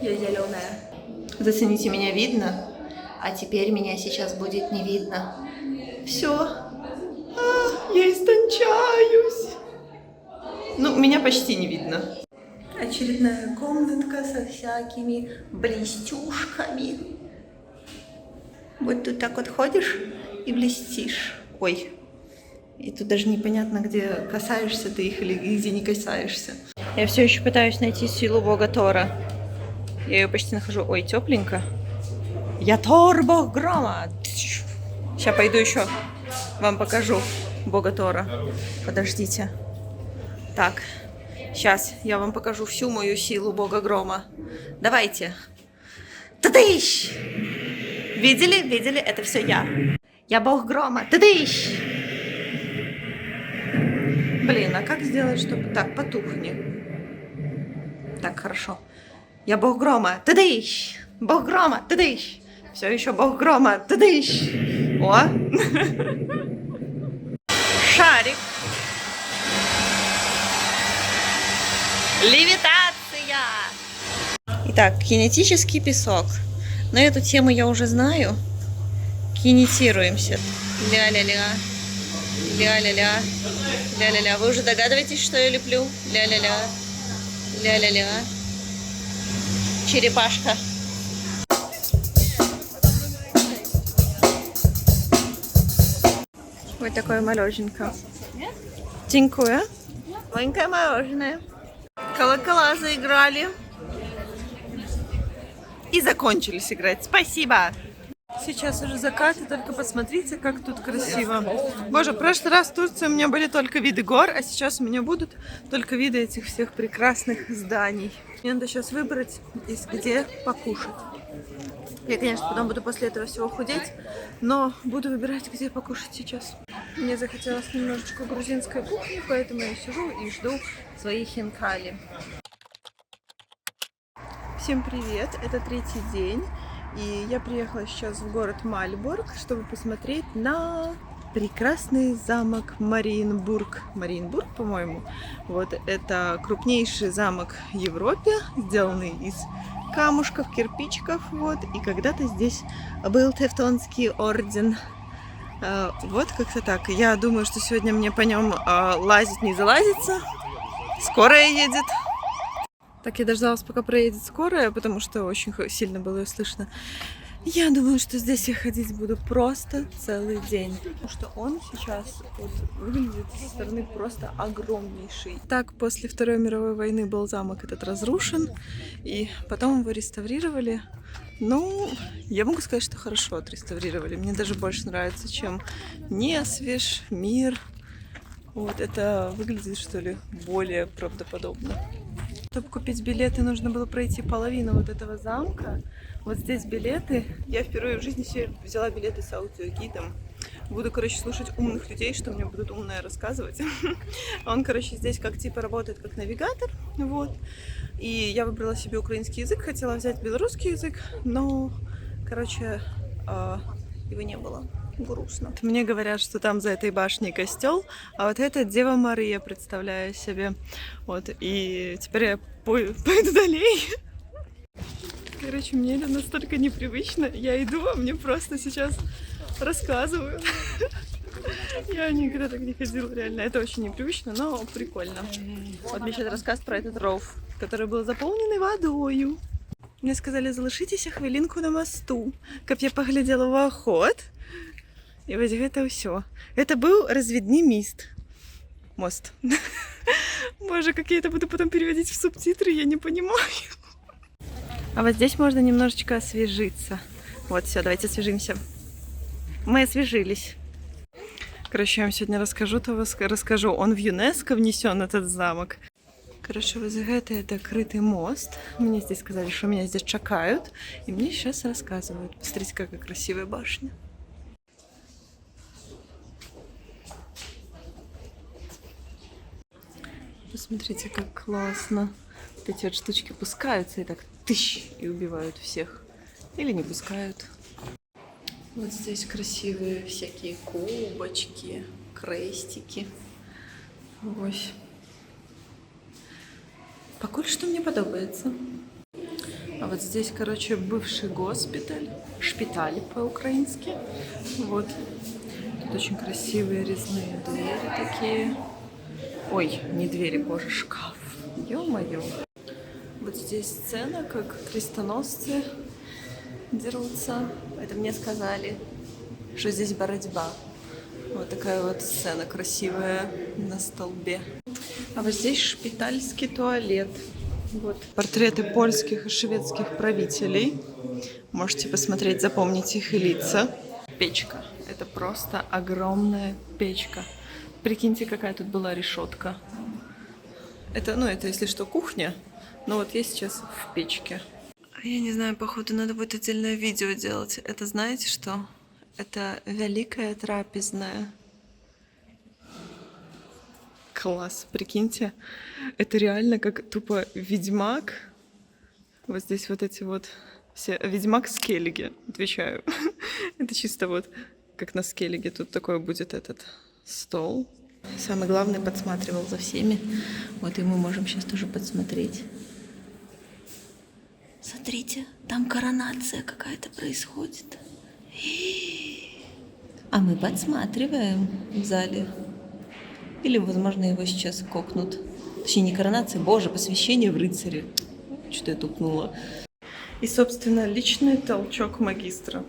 Speaker 1: Я зеленая. Зацените, меня видно, а теперь меня сейчас будет не видно. Все. Я истончаюсь. Ну, меня почти не видно. Очередная комнатка со всякими блестюшками. Вот тут так вот ходишь и блестишь. Ой. И тут даже непонятно, где касаешься ты их или где не касаешься. Я все еще пытаюсь найти силу бога Тора. Я ее почти нахожу. Ой, тепленько. Я Тор, бог грома. Сейчас пойду еще вам покажу бога Тора. Подождите. Так, сейчас я вам покажу всю мою силу бога грома. Давайте. Тадыщ! Видели? Видели? Это все я. Я бог грома. Тадыщ! Блин, а как сделать, чтобы... Так, потухни. Так, хорошо. Я бог грома. Тадыщ! Бог грома. Тадыщ! Все еще бог грома. Тадыщ! О! Шарик. Левитация! Итак, кинетический песок. Но эту тему я уже знаю. Кинетируемся. Ля-ля-ля. Ля-ля-ля. Ля-ля-ля. Вы уже догадываетесь, что я леплю? Ля-ля-ля. Ля-ля-ля. Черепашка. Вот такое мороженка. Тинькуя. Маленькое мороженое. Колокола заиграли. И закончились играть. Спасибо. Сейчас уже закат, и только посмотрите, как тут красиво. Боже, в прошлый раз в Турции у меня были только виды гор, а сейчас у меня будут только виды этих всех прекрасных зданий. Мне надо сейчас выбрать, где покушать. Я, конечно, потом буду после этого всего худеть, но буду выбирать, где покушать сейчас. Мне захотелось немножечко грузинской кухни, поэтому я сижу и жду свои хинкали. Всем привет! Это третий день, и я приехала сейчас в город Мальборг, чтобы посмотреть на прекрасный замок Мариенбург. Мариенбург, по-моему. Вот это крупнейший замок в Европе, сделанный из камушков, кирпичиков. Вот. И когда-то здесь был Тевтонский орден. Вот как-то так. Я думаю, что сегодня мне по нем лазить не залазится. Скорая едет. Так, я дождалась, пока проедет скорая, потому что очень сильно было ее слышно. Я думаю, что здесь я ходить буду просто целый день. Потому что он сейчас вот выглядит со стороны просто огромнейший. Так, после Второй мировой войны был замок этот разрушен, и потом его реставрировали. Ну, я могу сказать, что хорошо отреставрировали. Мне даже больше нравится, чем Несвеж, Мир. Вот это выглядит, что ли, более правдоподобно. Чтобы купить билеты, нужно было пройти половину вот этого замка. Вот здесь билеты. Я впервые в жизни себе взяла билеты с аудиогидом. Буду, короче, слушать умных людей, что мне будут умное рассказывать. Он, короче, здесь как типа работает как навигатор. Вот. И я выбрала себе украинский язык, хотела взять белорусский язык, но, короче, его не было. Грустно. Мне говорят, что там за этой башней костел, а вот это Дева Мария, представляю себе. Вот, и теперь я пойду далее. Короче, мне это настолько непривычно. Я иду, а мне просто сейчас рассказываю. Я никогда так не ходила, реально. Это очень непривычно, но прикольно. Вот мне сейчас рассказ про этот ров, который был заполненный водою. Мне сказали, залишитеся хвилинку на мосту, каб я поглядела в охот. И вот это все. Это был разведный мост. Боже, как я это буду потом переводить в субтитры, я не понимаю. А вот здесь можно немножечко освежиться. Вот, все, давайте освежимся. Мы освежились. Короче, я вам сегодня расскажу. Он в ЮНЕСКО внесен, этот замок. Короче, вот это крытый мост. Мне здесь сказали, что меня здесь чекают. И мне сейчас рассказывают. Посмотрите, какая красивая башня. Посмотрите, как классно. Вот эти вот штучки пускаются и так тыщ, и убивают всех. Или не пускают. Вот здесь красивые всякие кубочки, крестики. Ось. Пока что мне подобается. А вот здесь, короче, бывший госпиталь. Шпиталь по-украински. Вот. Тут очень красивые резные двери такие. Ой, не двери, боже, шкаф. Ё-моё. Вот здесь сцена, как крестоносцы дерутся. Это мне сказали, что здесь борьба. Вот такая вот сцена красивая на столбе. А вот здесь шпитальский туалет. Вот портреты польских и шведских правителей. Можете посмотреть, запомнить их лица. Печка. Это просто огромная печка. Прикиньте, какая тут была решетка. Это, это если что, кухня. Но вот я сейчас в печке. Я не знаю, походу, надо будет отдельное видео делать. Это знаете что? Это великая трапезная. Класс, прикиньте. Это реально как тупо Ведьмак. Вот здесь вот эти вот все. Ведьмак Скеллиги, отвечаю. Это чисто вот как на Скеллиге. Тут такой будет этот стол. Самый главный подсматривал за всеми. Вот и мы можем сейчас тоже подсмотреть. Смотрите, там коронация какая-то происходит. А мы подсматриваем в зале. Или, возможно, его сейчас кокнут. Точнее, не коронация, боже, посвящение в рыцаре. Что-то я тупнула. И, собственно, личный толчок магистра.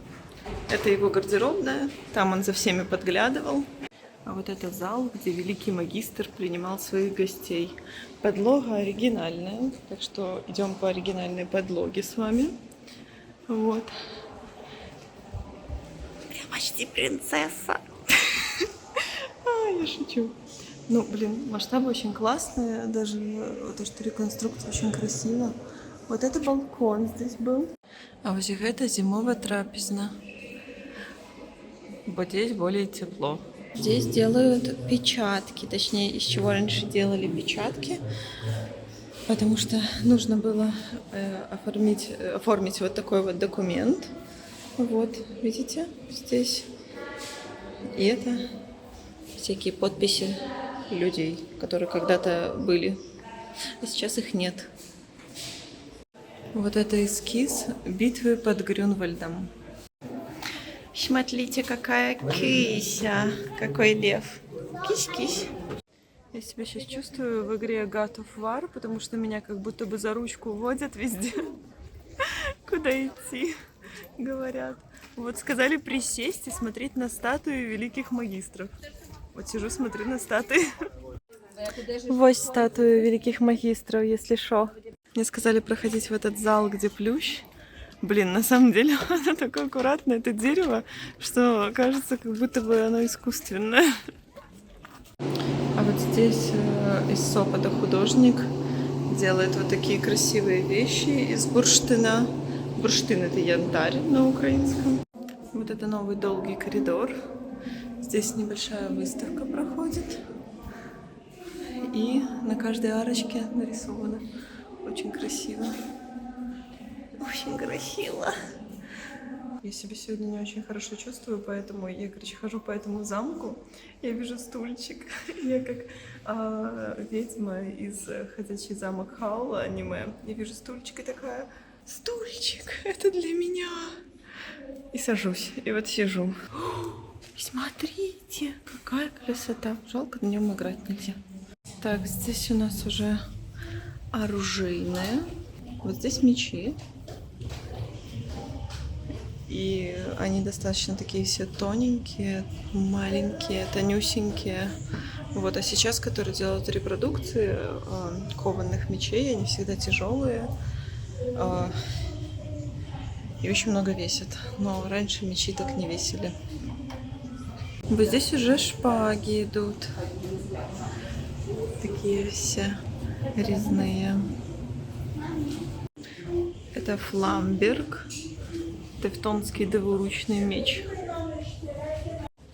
Speaker 1: Это его гардеробная. Там он за всеми подглядывал. А вот это зал, где великий магистр принимал своих гостей. Подлога оригинальная, так что идем по оригинальной подлоге с вами. Вот. Я почти принцесса. Я шучу. Ну, блин, масштабы очень классные, даже то, что реконструкция очень красиво. Вот это балкон здесь был. А вот это зимовая трапезна. Вот здесь более тепло. Здесь делают печатки, точнее, из чего раньше делали печатки, потому что нужно было оформить вот такой вот документ. Вот, видите, здесь. И это всякие подписи людей, которые когда-то были, а сейчас их нет. Вот это эскиз битвы под Грюнвальдом. Смотрите, какая кися, какой лев. Кись-кись. Я себя сейчас чувствую в игре God of War, потому что меня как будто бы за ручку водят везде. Куда идти, говорят. Вот сказали присесть и смотреть на статуи великих магистров. Вот сижу, смотрю на статуи. Вот статуи великих магистров, если шо. Мне сказали проходить в этот зал, где плющ. Блин, на самом деле оно такое аккуратное, это дерево, что кажется, как будто бы оно искусственное. А вот здесь из Сопота художник делает вот такие красивые вещи из бурштина. Бурштин — это янтарь на украинском. Вот это новый долгий коридор. Здесь небольшая выставка проходит. И на каждой арочке нарисовано. Очень красиво. Очень красиво. Я себя сегодня не очень хорошо чувствую, поэтому я, короче, хожу по этому замку. Я вижу стульчик. Я как ведьма из «Ходячий замок Хаула» аниме. Я вижу стульчик и такая: стульчик, это для меня. И сажусь. И вот сижу. Смотрите, какая красота. Жалко, на нем играть нельзя. Так, здесь у нас уже оружейная. Вот здесь мечи. И они достаточно такие все тоненькие, маленькие, тонюсенькие. Вот, а сейчас, которые делают репродукции кованых мечей, они всегда тяжелые. И очень много весят. Но раньше мечи так не весили. Вот здесь уже шпаги идут. Такие все резные. Это фламберг. Тевтонский двуручный меч.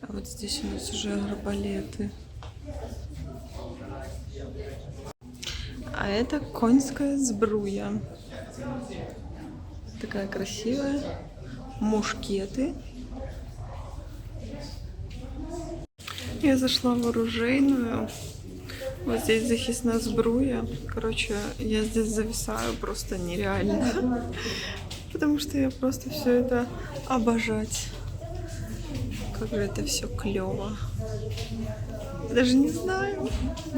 Speaker 1: А вот здесь у нас уже арбалеты. А это конская сбруя. Такая красивая. Мушкеты. Я зашла в оружейную. Вот здесь захисная сбруя. Короче, я здесь зависаю просто нереально. Потому что я просто все это обожать. Как же это все клево. Даже не знаю.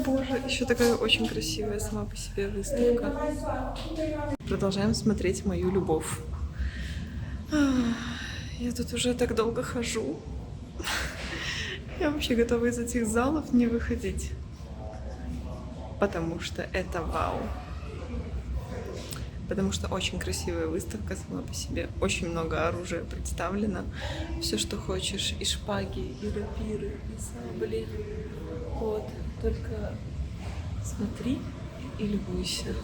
Speaker 1: Боже, еще такая очень красивая сама по себе выставка. Продолжаем смотреть мою любовь. Я тут уже так долго хожу. Я вообще готова из этих залов не выходить. Потому что это вау. Потому что очень красивая выставка сама по себе. Очень много оружия представлено. Все, что хочешь. И шпаги, и рапиры, и сабли. Вот. Только смотри и любуйся.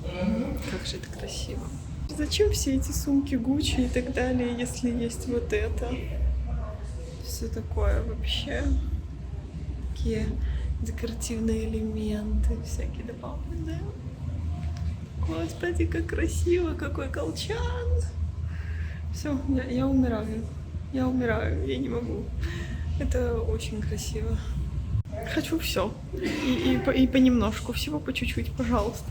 Speaker 1: Как же это красиво. Зачем все эти сумки Гуччи и так далее, если есть вот это? Все такое вообще. Такие декоративные элементы всякие добавленные. Господи, как красиво, какой колчан. Все, я умираю. Я умираю, я не могу. Это очень красиво. Хочу все. И понемножку, всего по чуть-чуть, пожалуйста.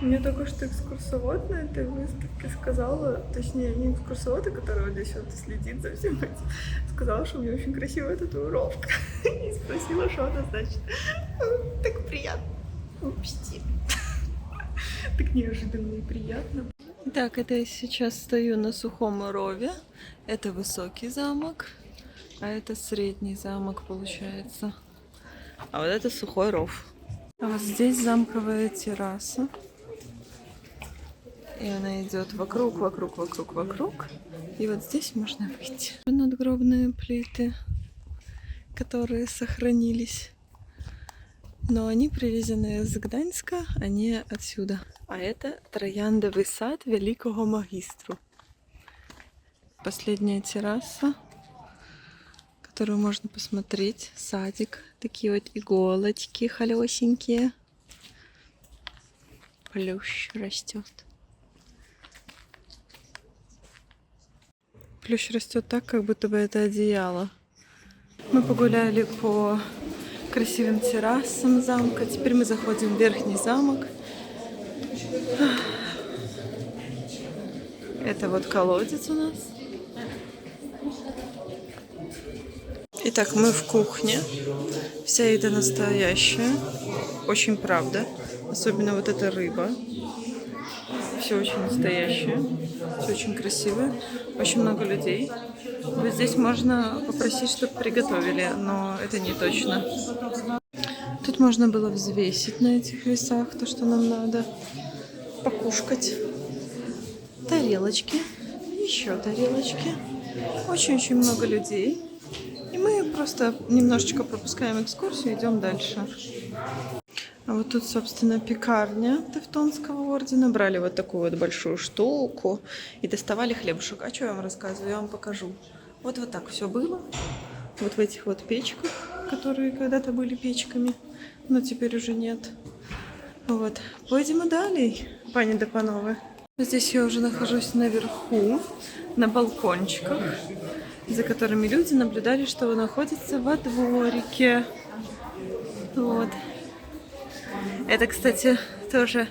Speaker 1: Мне только что экскурсовод на этой выставке сказала, точнее, не экскурсовод, а который вот здесь вот следит за всем этим, сказала, что у меня очень красивая татуировка. И спросила, что это значит. Так приятно. Упсти. Так неожиданно и приятно. Так, это я сейчас стою на Сухом Рове. Это высокий замок, а это средний замок получается. А вот это Сухой Ров. А вот здесь замковая терраса. И она идет вокруг, вокруг, вокруг, вокруг. И вот здесь можно выйти. Надгробные плиты, которые сохранились Но они привезены из Гданьска, а не отсюда. А это трояндовый сад великого магистру. Последняя терраса, которую можно посмотреть. Садик. Такие вот иголочки холесенькие. Плющ растет. Плющ растет так, как будто бы это одеяло. Мы погуляли по красивым террасам замка. Теперь мы заходим в верхний замок. Это вот колодец у нас. Итак, мы в кухне. Вся еда настоящая. Очень правда. Особенно вот эта рыба. Все очень настоящее. Все очень красивое. Очень много людей. Вот здесь можно попросить, чтобы приготовили, но это не точно. Тут можно было взвесить на этих весах то, что нам надо. Покушать. Тарелочки. Еще тарелочки. Очень-очень много людей. И мы просто немножечко пропускаем экскурсию и идем дальше. А вот тут, собственно, пекарня Тевтонского ордена. Брали вот такую вот большую штуку и доставали хлебушек. А что я вам рассказываю? Я вам покажу. Вот так все было. Вот в этих вот печках, которые когда-то были печками, но теперь уже нет. Вот. Пойдем далее, пани да панове. Здесь я уже нахожусь наверху, на балкончиках, за которыми люди наблюдали, что находится во дворике. Вот. Это, кстати, тоже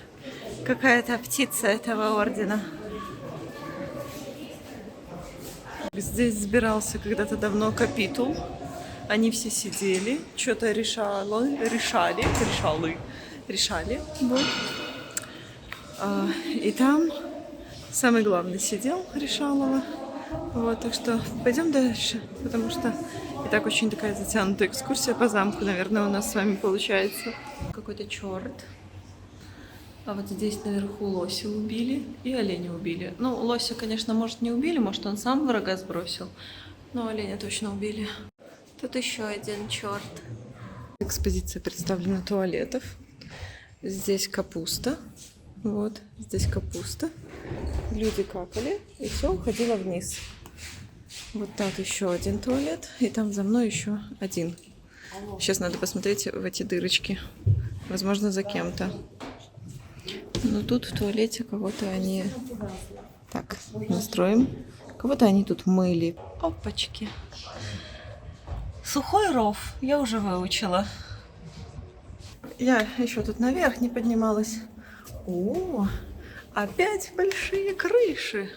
Speaker 1: какая-то птица этого ордена. Здесь собирался когда-то давно капитул. Они все сидели, что-то решали. Вот. И там самый главный сидел, Решалова. Вот, так что пойдем дальше, потому что и так очень такая затянутая экскурсия по замку, наверное, у нас с вами получается. Какой-то черт. А вот здесь наверху лося убили и оленя убили. Ну, лося, конечно, может, не убили, может, он сам врага сбросил, но оленя точно убили. Тут еще один черт. Экспозиция представлена туалетов. Здесь капуста. Вот, здесь капуста. Люди какали, и все уходило вниз. Вот так еще один туалет, и там за мной еще один. Сейчас надо посмотреть в эти дырочки. Возможно, за кем-то. Но тут в туалете кого-то они... Так, настроим. Кого-то они тут мыли. Опачки. Сухой ров. Я уже выучила. Я еще тут наверх не поднималась. О, опять большие крыши.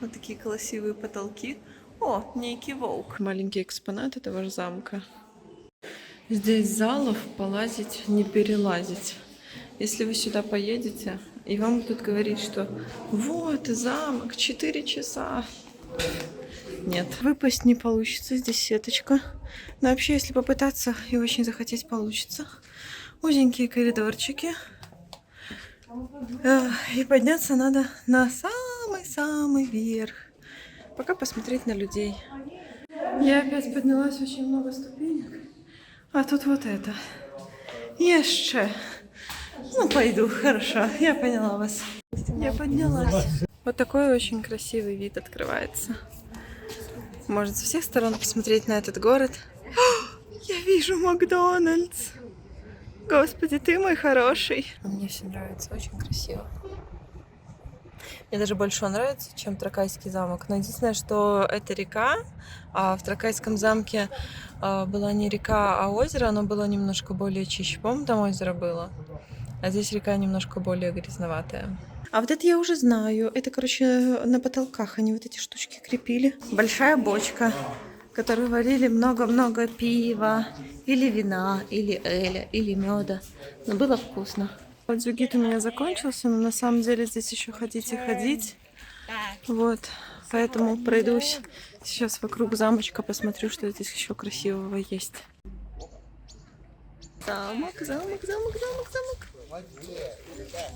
Speaker 1: Вот такие красивые потолки. О, некий волк. Маленький экспонат этого же замка. Здесь залов полазить, не перелазить. Если вы сюда поедете, и вам будут говорить, что вот замок, 4 часа. Нет, выпасть не получится, здесь сеточка. Но вообще, если попытаться и очень захотеть, получится. Узенькие коридорчики. И подняться надо на самый-самый верх. Пока посмотреть на людей. Я опять поднялась, очень много ступенек. А тут вот это. Еще. Ну, пойду, хорошо, я поняла вас. Я поднялась. Вот такой очень красивый вид открывается. Можно со всех сторон посмотреть на этот город. О, я вижу Макдональдс. Господи, ты мой хороший. Мне все нравится, очень красиво. Мне даже больше нравится, чем Тракайский замок. Но единственное, что это река, а в Тракайском замке была не река, а озеро. Оно было немножко более чище. По-моему, там озеро было. А здесь река немножко более грязноватая. А вот это я уже знаю. Это, короче, на потолках они вот эти штучки крепили. Большая бочка, в которой варили много-много пива, или вина, или эля, или меда. Но было вкусно. Вот дзюгит у меня закончился, но на самом деле здесь еще ходить и ходить. Вот, поэтому пройдусь сейчас вокруг замочка, посмотрю, что здесь еще красивого есть.
Speaker 2: Замок, замок, замок, замок, замок.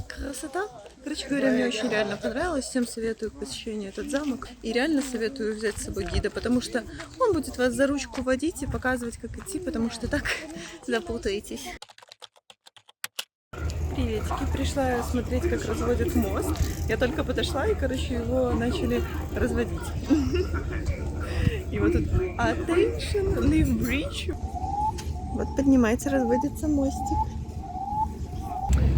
Speaker 2: Красота. Короче говоря, мне очень реально понравилось. Всем советую к посещению этот замок. И реально советую взять с собой гида, потому что он будет вас за ручку водить и показывать, как идти, потому что так запутаетесь. Приветики. Пришла я смотреть, как разводят мост. Я только подошла, и, короче, его начали разводить. И вот тут attention, leave bridge. Вот поднимается, разводится мостик.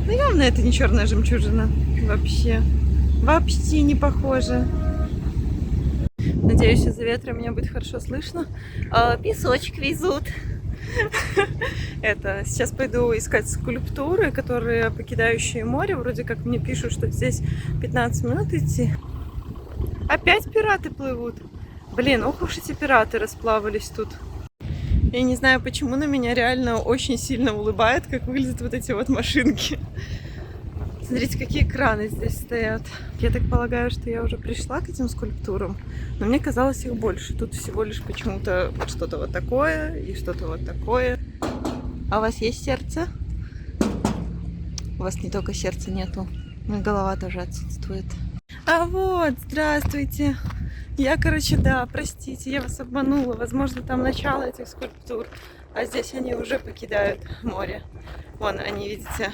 Speaker 2: Ну, явно это не черная жемчужина. Вообще. Вообще не похоже. Надеюсь, из-за ветра меня будет хорошо слышно. Песочек везут. Это, сейчас пойду искать скульптуры, которые покидающие море. Вроде как мне пишут, что здесь 15 минут идти. Опять пираты плывут. Блин, ох уж эти пираты расплавались тут. Я не знаю, почему, на меня реально очень сильно улыбает, как выглядят вот эти вот машинки. Смотрите, какие краны здесь стоят. Я так полагаю, что я уже пришла к этим скульптурам, но мне казалось их больше. Тут всего лишь почему-то что-то вот такое и что-то вот такое. А у вас есть сердце? У вас не только сердца нету, но и голова тоже отсутствует. А вот, здравствуйте. Я, короче, да, простите, я вас обманула. Возможно, там начало этих скульптур, а здесь они уже покидают море. Вон они, видите,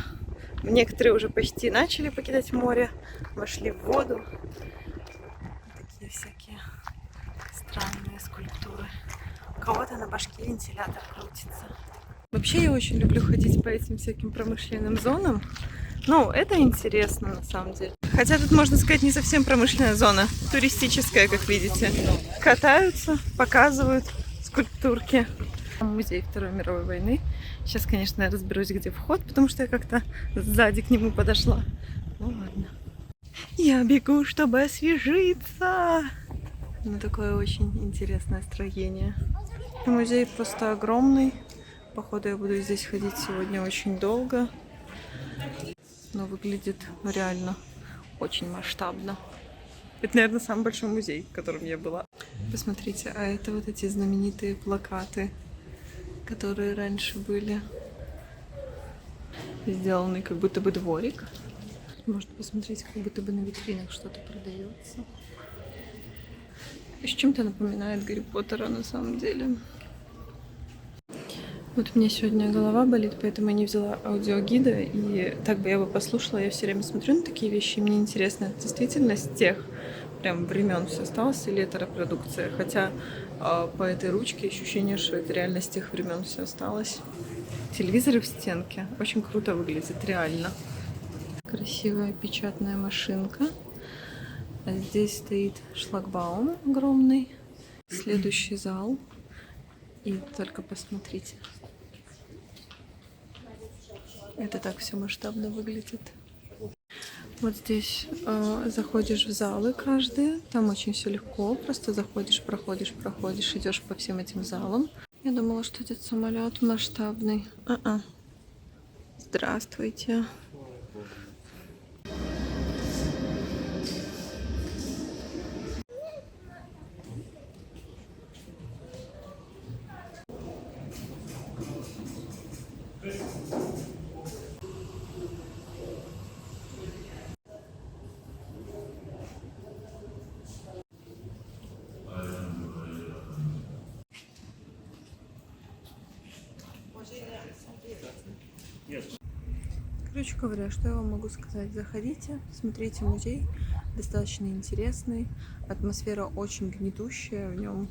Speaker 2: некоторые уже почти начали покидать море, вошли в воду. Такие всякие странные скульптуры. У кого-то на башке вентилятор крутится. Вообще, я очень люблю ходить по этим всяким промышленным зонам. Ну, это интересно на самом деле. Хотя тут, можно сказать, не совсем промышленная зона, туристическая, как видите. Катаются, показывают скульптурки. Музей Второй мировой войны. Сейчас, конечно, я разберусь, где вход, потому что я как-то сзади к нему подошла. Ну ладно. Я бегу, чтобы освежиться. Ну, такое очень интересное строение. Музей просто огромный. Походу, я буду здесь ходить сегодня очень долго. Но выглядит реально очень масштабно. Это, наверное, самый большой музей, в котором я была. Посмотрите, а это вот эти знаменитые плакаты, которые раньше были сделаны, как будто бы дворик. Можно посмотреть, как будто бы на витринах что-то продается. И с чем-то напоминает Гарри Поттера на самом деле. Вот у меня сегодня голова болит, поэтому я не взяла аудиогида, и так бы я бы послушала. Я все время смотрю на такие вещи, и мне интересно, это действительно с тех прям времен все осталось, или это репродукция? Хотя по этой ручке ощущение, что это реально с тех времен все осталось. Телевизоры в стенке. Очень круто выглядит, реально. Красивая печатная машинка. А здесь стоит шлагбаум огромный. Следующий зал. И только посмотрите. Это так все масштабно выглядит. Вот здесь заходишь в залы каждый. Там очень все легко. Просто заходишь, проходишь, идешь по всем этим залам. Я думала, что этот самолет масштабный. Здравствуйте. Короче говоря, что я вам могу сказать? Заходите, смотрите музей, достаточно интересный, атмосфера очень гнетущая в нем.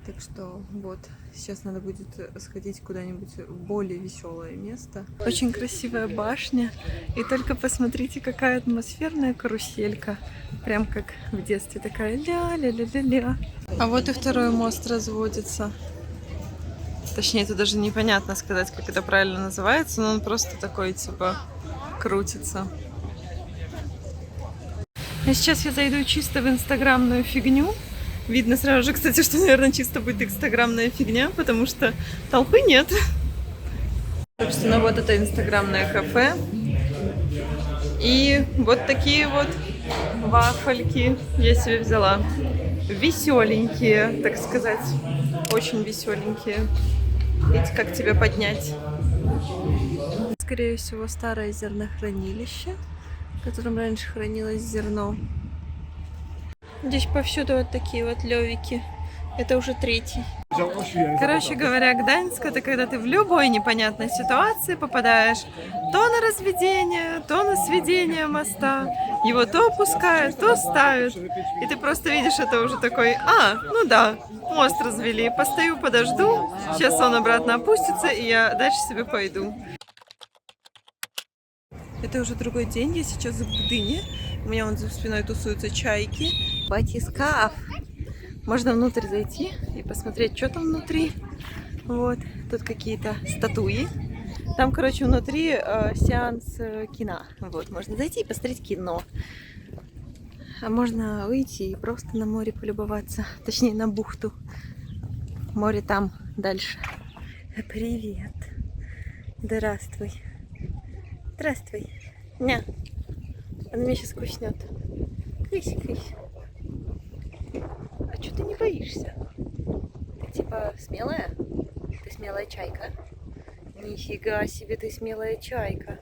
Speaker 2: Так что вот, сейчас надо будет сходить куда-нибудь в более веселое место. Очень красивая башня, и только посмотрите, какая атмосферная каруселька. Прям как в детстве, такая ля-ля-ля-ля-ля. А вот и второй мост разводится. Точнее, это даже непонятно сказать, как это правильно называется, но он просто такой, типа, крутится. А сейчас я зайду чисто в инстаграмную фигню. Видно сразу же, кстати, что, наверное, чисто будет инстаграмная фигня, потому что толпы нет. Собственно, вот это инстаграмное кафе. И вот такие вот вафельки я себе взяла. Веселенькие, так сказать. Очень веселенькие. Видите, как тебя поднять? Скорее всего, старое зернохранилище, в котором раньше хранилось зерно. Здесь повсюду вот такие вот левики. Это уже третий. Короче говоря, Гданьск — это когда ты в любой непонятной ситуации попадаешь то на разведение, то на сведение моста. Его то опускают, то ставят. И ты просто видишь это уже такой: ну да, мост развели, постою, подожду, сейчас он обратно опустится, и я дальше себе пойду. Это уже другой день, я сейчас в Гдыне. У меня вон за спиной тусуются чайки. Батискаф. Можно внутрь зайти и посмотреть, что там внутри. Вот, тут какие-то статуи. Там, короче, внутри сеанс кино. Вот, можно зайти и посмотреть кино. А можно выйти и просто на море полюбоваться. Точнее, на бухту. Море там, дальше. Привет. Здравствуй. Здравствуй. Ня. Она меня сейчас куснет. Кысь, кысь. А что ты не боишься? Ты типа смелая? Ты смелая чайка? Нифига себе, ты смелая чайка.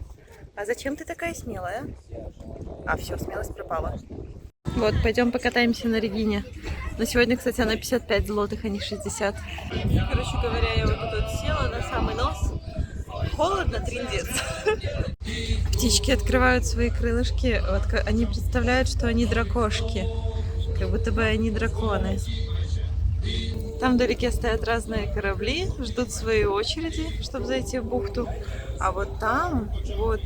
Speaker 2: А зачем ты такая смелая? А, все, смелость пропала. Вот, пойдем покатаемся на Регине. Но сегодня, кстати, она 55 злотых, а не 60. Короче говоря, я вот тут села на самый нос. Холодно, трындец. Птички открывают свои крылышки. Вот, они представляют, что они дракошки. Как будто бы они драконы. Там вдалеке стоят разные корабли, ждут своей очереди, чтобы зайти в бухту. А вот там, вот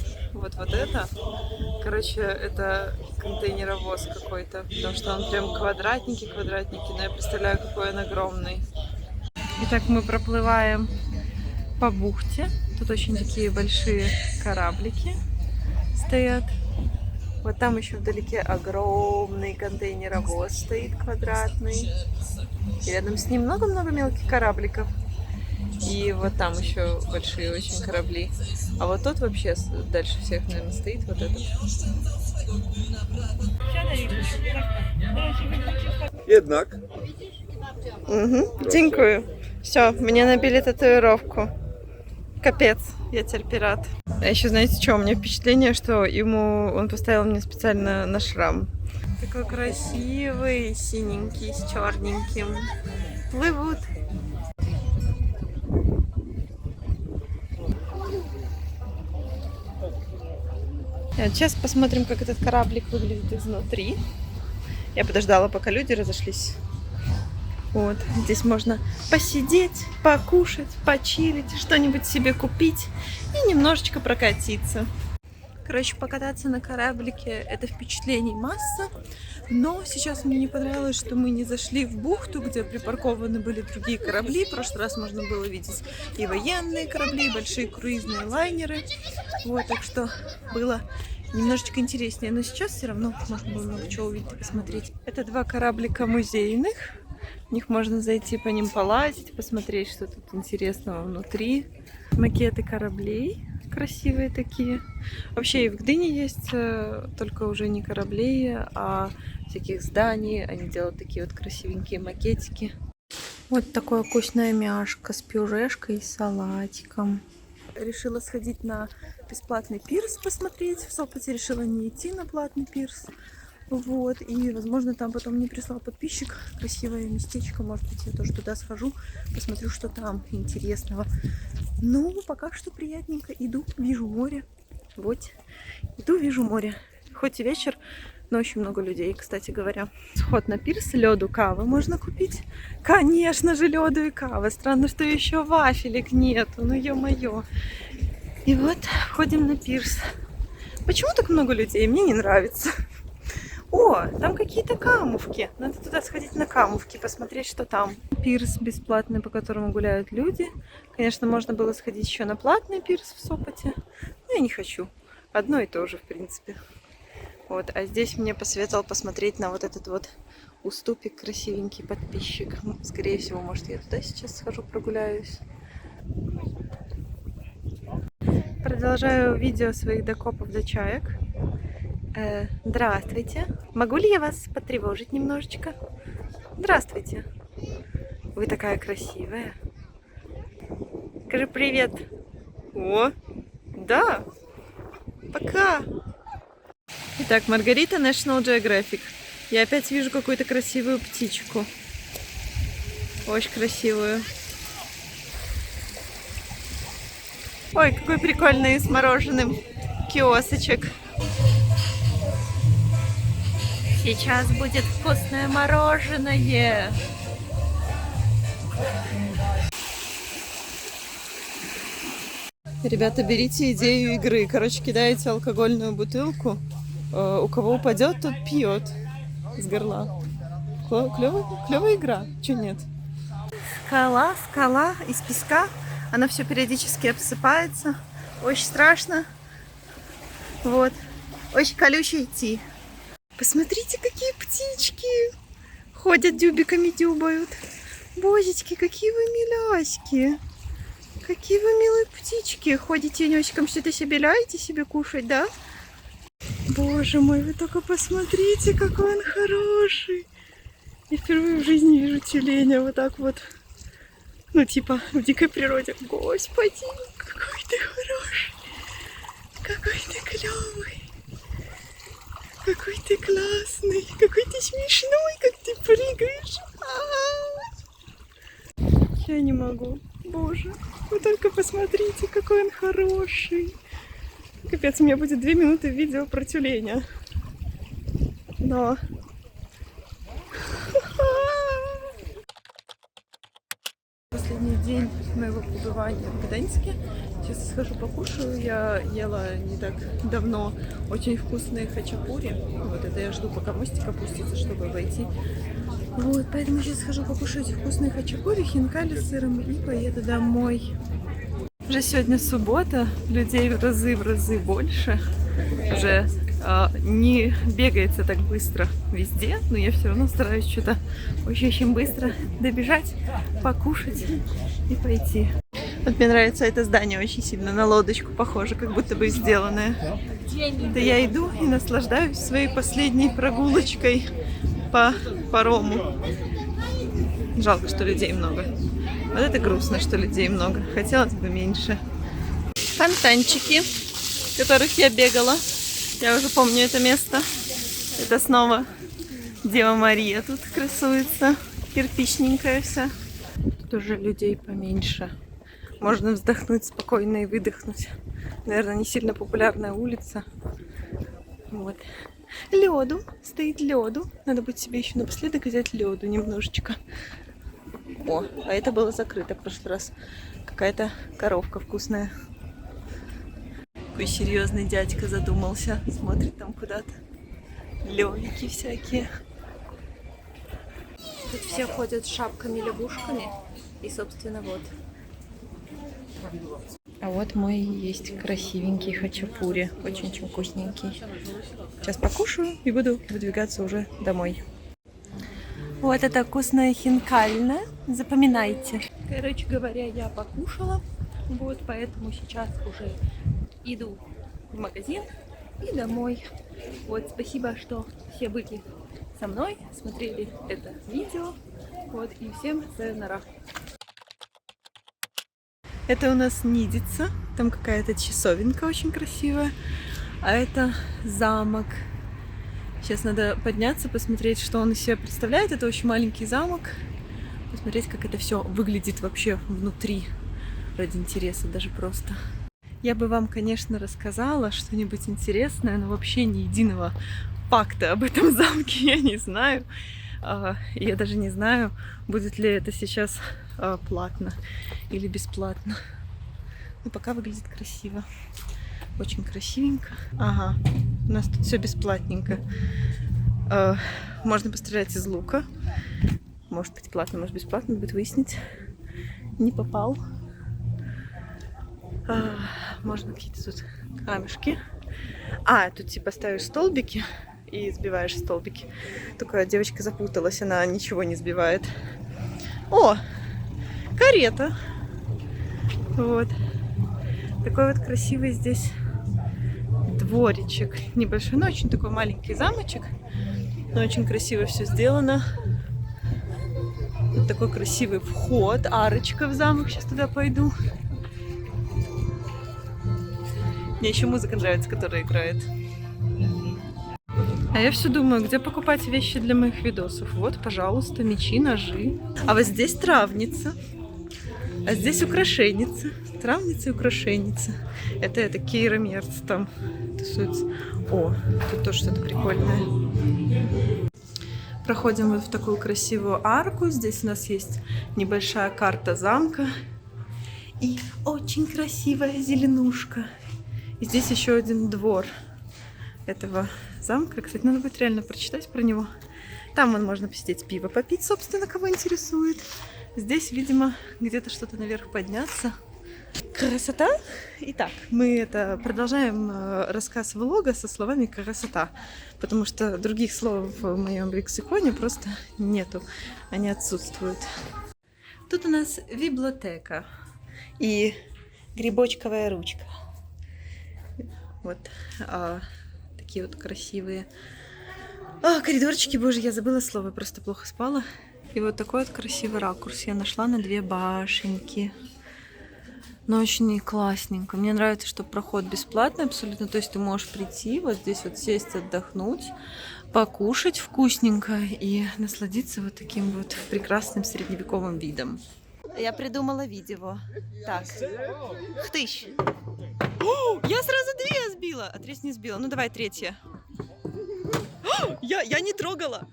Speaker 2: это, короче, это контейнеровоз какой-то. Потому что он прям квадратники, но я представляю, какой он огромный. Итак, мы проплываем по бухте. Тут очень такие большие кораблики стоят. Вот там еще вдалеке огромный контейнеровоз стоит, квадратный. И рядом с ним много-много мелких корабликов. И вот там еще большие очень корабли. А вот тот вообще дальше всех, наверное, стоит вот этот.
Speaker 3: Jednak.
Speaker 2: Угу. Дякую. Все, мне набили татуировку. Капец, я теперь пират. А еще, знаете, что? У меня впечатление, что он поставил мне специально на шрам. Такой красивый, синенький, с черненьким. Плывут. Сейчас посмотрим, как этот кораблик выглядит изнутри. Я подождала, пока люди разошлись. Вот, здесь можно посидеть, покушать, почилить, что-нибудь себе купить и немножечко прокатиться. Короче, покататься на кораблике — это впечатлений масса. Но сейчас мне не понравилось, что мы не зашли в бухту, где припаркованы были другие корабли. В прошлый раз можно было видеть и военные корабли, и большие круизные лайнеры. Вот, так что было немножечко интереснее. Но сейчас все равно можно было много чего увидеть и посмотреть. Это два кораблика музейных. В них можно зайти, по ним полазить, посмотреть, что тут интересного внутри. Макеты кораблей красивые такие. Вообще и в Гдыне есть, только уже не кораблей, а всяких зданий. Они делают такие вот красивенькие макетики. Вот такое вкусное мяшко с пюрешкой и салатиком. Решила сходить на бесплатный пирс посмотреть. В Сопоте решила не идти на платный пирс. Вот, и, возможно, там потом мне прислал подписчик красивое местечко. Может быть, я тоже туда схожу, посмотрю, что там интересного. Ну, пока что приятненько. Иду, вижу море. Вот, иду, вижу море. Хоть и вечер, но очень много людей, кстати говоря. Сход на пирс, лёду, кавы можно купить. Конечно же, лёду и кавы. Странно, что еще вафелек нету, ну ё-моё. И вот, ходим на пирс. Почему так много людей? Мне не нравится. О, там какие-то камушки. Надо туда сходить на камушки, посмотреть, что там. Пирс бесплатный, по которому гуляют люди. Конечно, можно было сходить еще на платный пирс в Сопоте. Но я не хочу. Одно и то же, в принципе. Вот, а здесь мне посоветовал посмотреть на вот этот вот уступик красивенький подписчик. Скорее всего, может, я туда сейчас схожу, прогуляюсь. Продолжаю видео своих докопов до чаек. Здравствуйте. Могу ли я вас потревожить немножечко? Здравствуйте. Вы такая красивая. Скажи привет. О, да. Пока. Итак, Маргарита, National Geographic. Я опять вижу какую-то красивую птичку. Очень красивую. Ой, какой прикольный с мороженым киосочек. Сейчас будет вкусное мороженое. Ребята, берите идею игры. Короче, кидаете алкогольную бутылку. У кого упадет, тот пьет с горла. Клевая игра. Че нет? Скала из песка. Она все периодически обсыпается. Очень страшно. Вот. Очень колюче идти. Посмотрите, какие птички. Ходят дюбиками, дюбают. Божечки, какие вы миляськи. Какие вы милые птички. Ходите носиком, что-то себе ляете себе кушать, да? Боже мой, вы только посмотрите, какой он хороший. Я впервые в жизни вижу тюленя вот так вот. Ну, типа, в дикой природе. Господи, какой ты хороший. Какой ты клевый. Какой ты классный. Какой ты смешной, как ты прыгаешь. Я не могу. Боже, вы только посмотрите, какой он хороший. Капец, у меня будет 2 минуты видео про тюленя. Но... Последний день моего пребывания в Гданьске. Сейчас схожу покушаю. Я ела не так давно очень вкусные хачапури. Вот это я жду, пока мостик опустится, чтобы войти. Вот, поэтому сейчас схожу покушаю эти вкусные хачапури, хинкали с сыром и поеду домой. Уже сегодня суббота, людей в разы больше. Уже не бегается так быстро везде, но я все равно стараюсь что-то очень быстро добежать, покушать и пойти. Вот мне нравится это здание очень сильно, на лодочку похоже, как будто бы сделанное. Да я иду и наслаждаюсь своей последней прогулочкой по парому. Жалко, что людей много. Вот это грустно, что людей много. Хотелось бы меньше. Фонтанчики, в которых я бегала. Я уже помню это место. Это снова Дева Мария тут красуется. Кирпичненькая вся. Тут уже людей поменьше. Можно вздохнуть спокойно и выдохнуть. Наверное, не сильно популярная улица. Вот. Лёду. Стоит лёду. Надо будет себе еще напоследок взять лёду немножечко. О, а это было закрыто в прошлый раз. Какая-то коровка вкусная. Такой серьезный дядька задумался. Смотрит там куда-то. Лёлики всякие. Тут все ходят с шапками-лягушками. И, собственно, вот. А вот мой есть красивенький хачапури. Очень-очень вкусненький. Сейчас покушаю и буду выдвигаться уже домой. Вот это вкусное хинкальное. Запоминайте. Короче говоря, я покушала. Вот, поэтому сейчас уже иду в магазин и домой. Вот, спасибо, что все были со мной, смотрели это видео. Вот, и всем сайонара. Это у нас Нидица. Там какая-то часовенка очень красивая. А это замок. Сейчас надо подняться, посмотреть, что он из себя представляет. Это очень маленький замок. Посмотреть, как это все выглядит вообще внутри. Ради интереса даже просто. Я бы вам, конечно, рассказала что-нибудь интересное, но вообще ни единого факта об этом замке я не знаю. Я даже не знаю, будет ли это сейчас платно или бесплатно. Но пока выглядит красиво. Очень красивенько. Ага, у нас тут все бесплатненько. Можно пострелять из лука. Может быть платно, может бесплатно, будет выяснить. Не попал. Можно какие-то тут камешки. Тут типа ставишь столбики и сбиваешь столбики. Только девочка запуталась, она ничего не сбивает. О, карета. Вот. Такой вот красивый здесь дворичек. Небольшой, но очень такой маленький замочек. Но очень красиво все сделано. Вот такой красивый вход, арочка в замок. Сейчас туда пойду. Мне еще музыка нравится, которая играет. А я все думаю, где покупать вещи для моих видосов. Вот, пожалуйста, мечи, ножи. А вот здесь травница. А здесь украшенница. Травница и украшенница. Это Кейра Мерц там тусуется. О, тут тоже что-то прикольное. Проходим вот в такую красивую арку. Здесь у нас есть небольшая карта замка. И очень красивая зеленушка. И здесь еще один двор этого замка. Кстати, надо будет реально прочитать про него. Там вон можно посидеть, пиво попить, собственно, кого интересует. Здесь, видимо, где-то что-то наверх подняться. Красота. Итак, мы продолжаем рассказ влога со словами красота, потому что других слов в моем лексиконе просто нету, они отсутствуют. Тут у нас библиотека и грибочковая ручка. Вот такие вот красивые коридорчики. Боже, я забыла слово, просто плохо спала. И вот такой вот красивый ракурс я нашла на 2 башенки. Но очень классненько. Мне нравится, что проход бесплатный абсолютно. То есть ты можешь прийти, вот здесь вот сесть, отдохнуть, покушать вкусненько и насладиться вот таким вот прекрасным средневековым видом. Я придумала видео. Так. Хтыщ. Я сразу 2 сбила, а 3 не сбила. Ну давай 3. Я не трогала.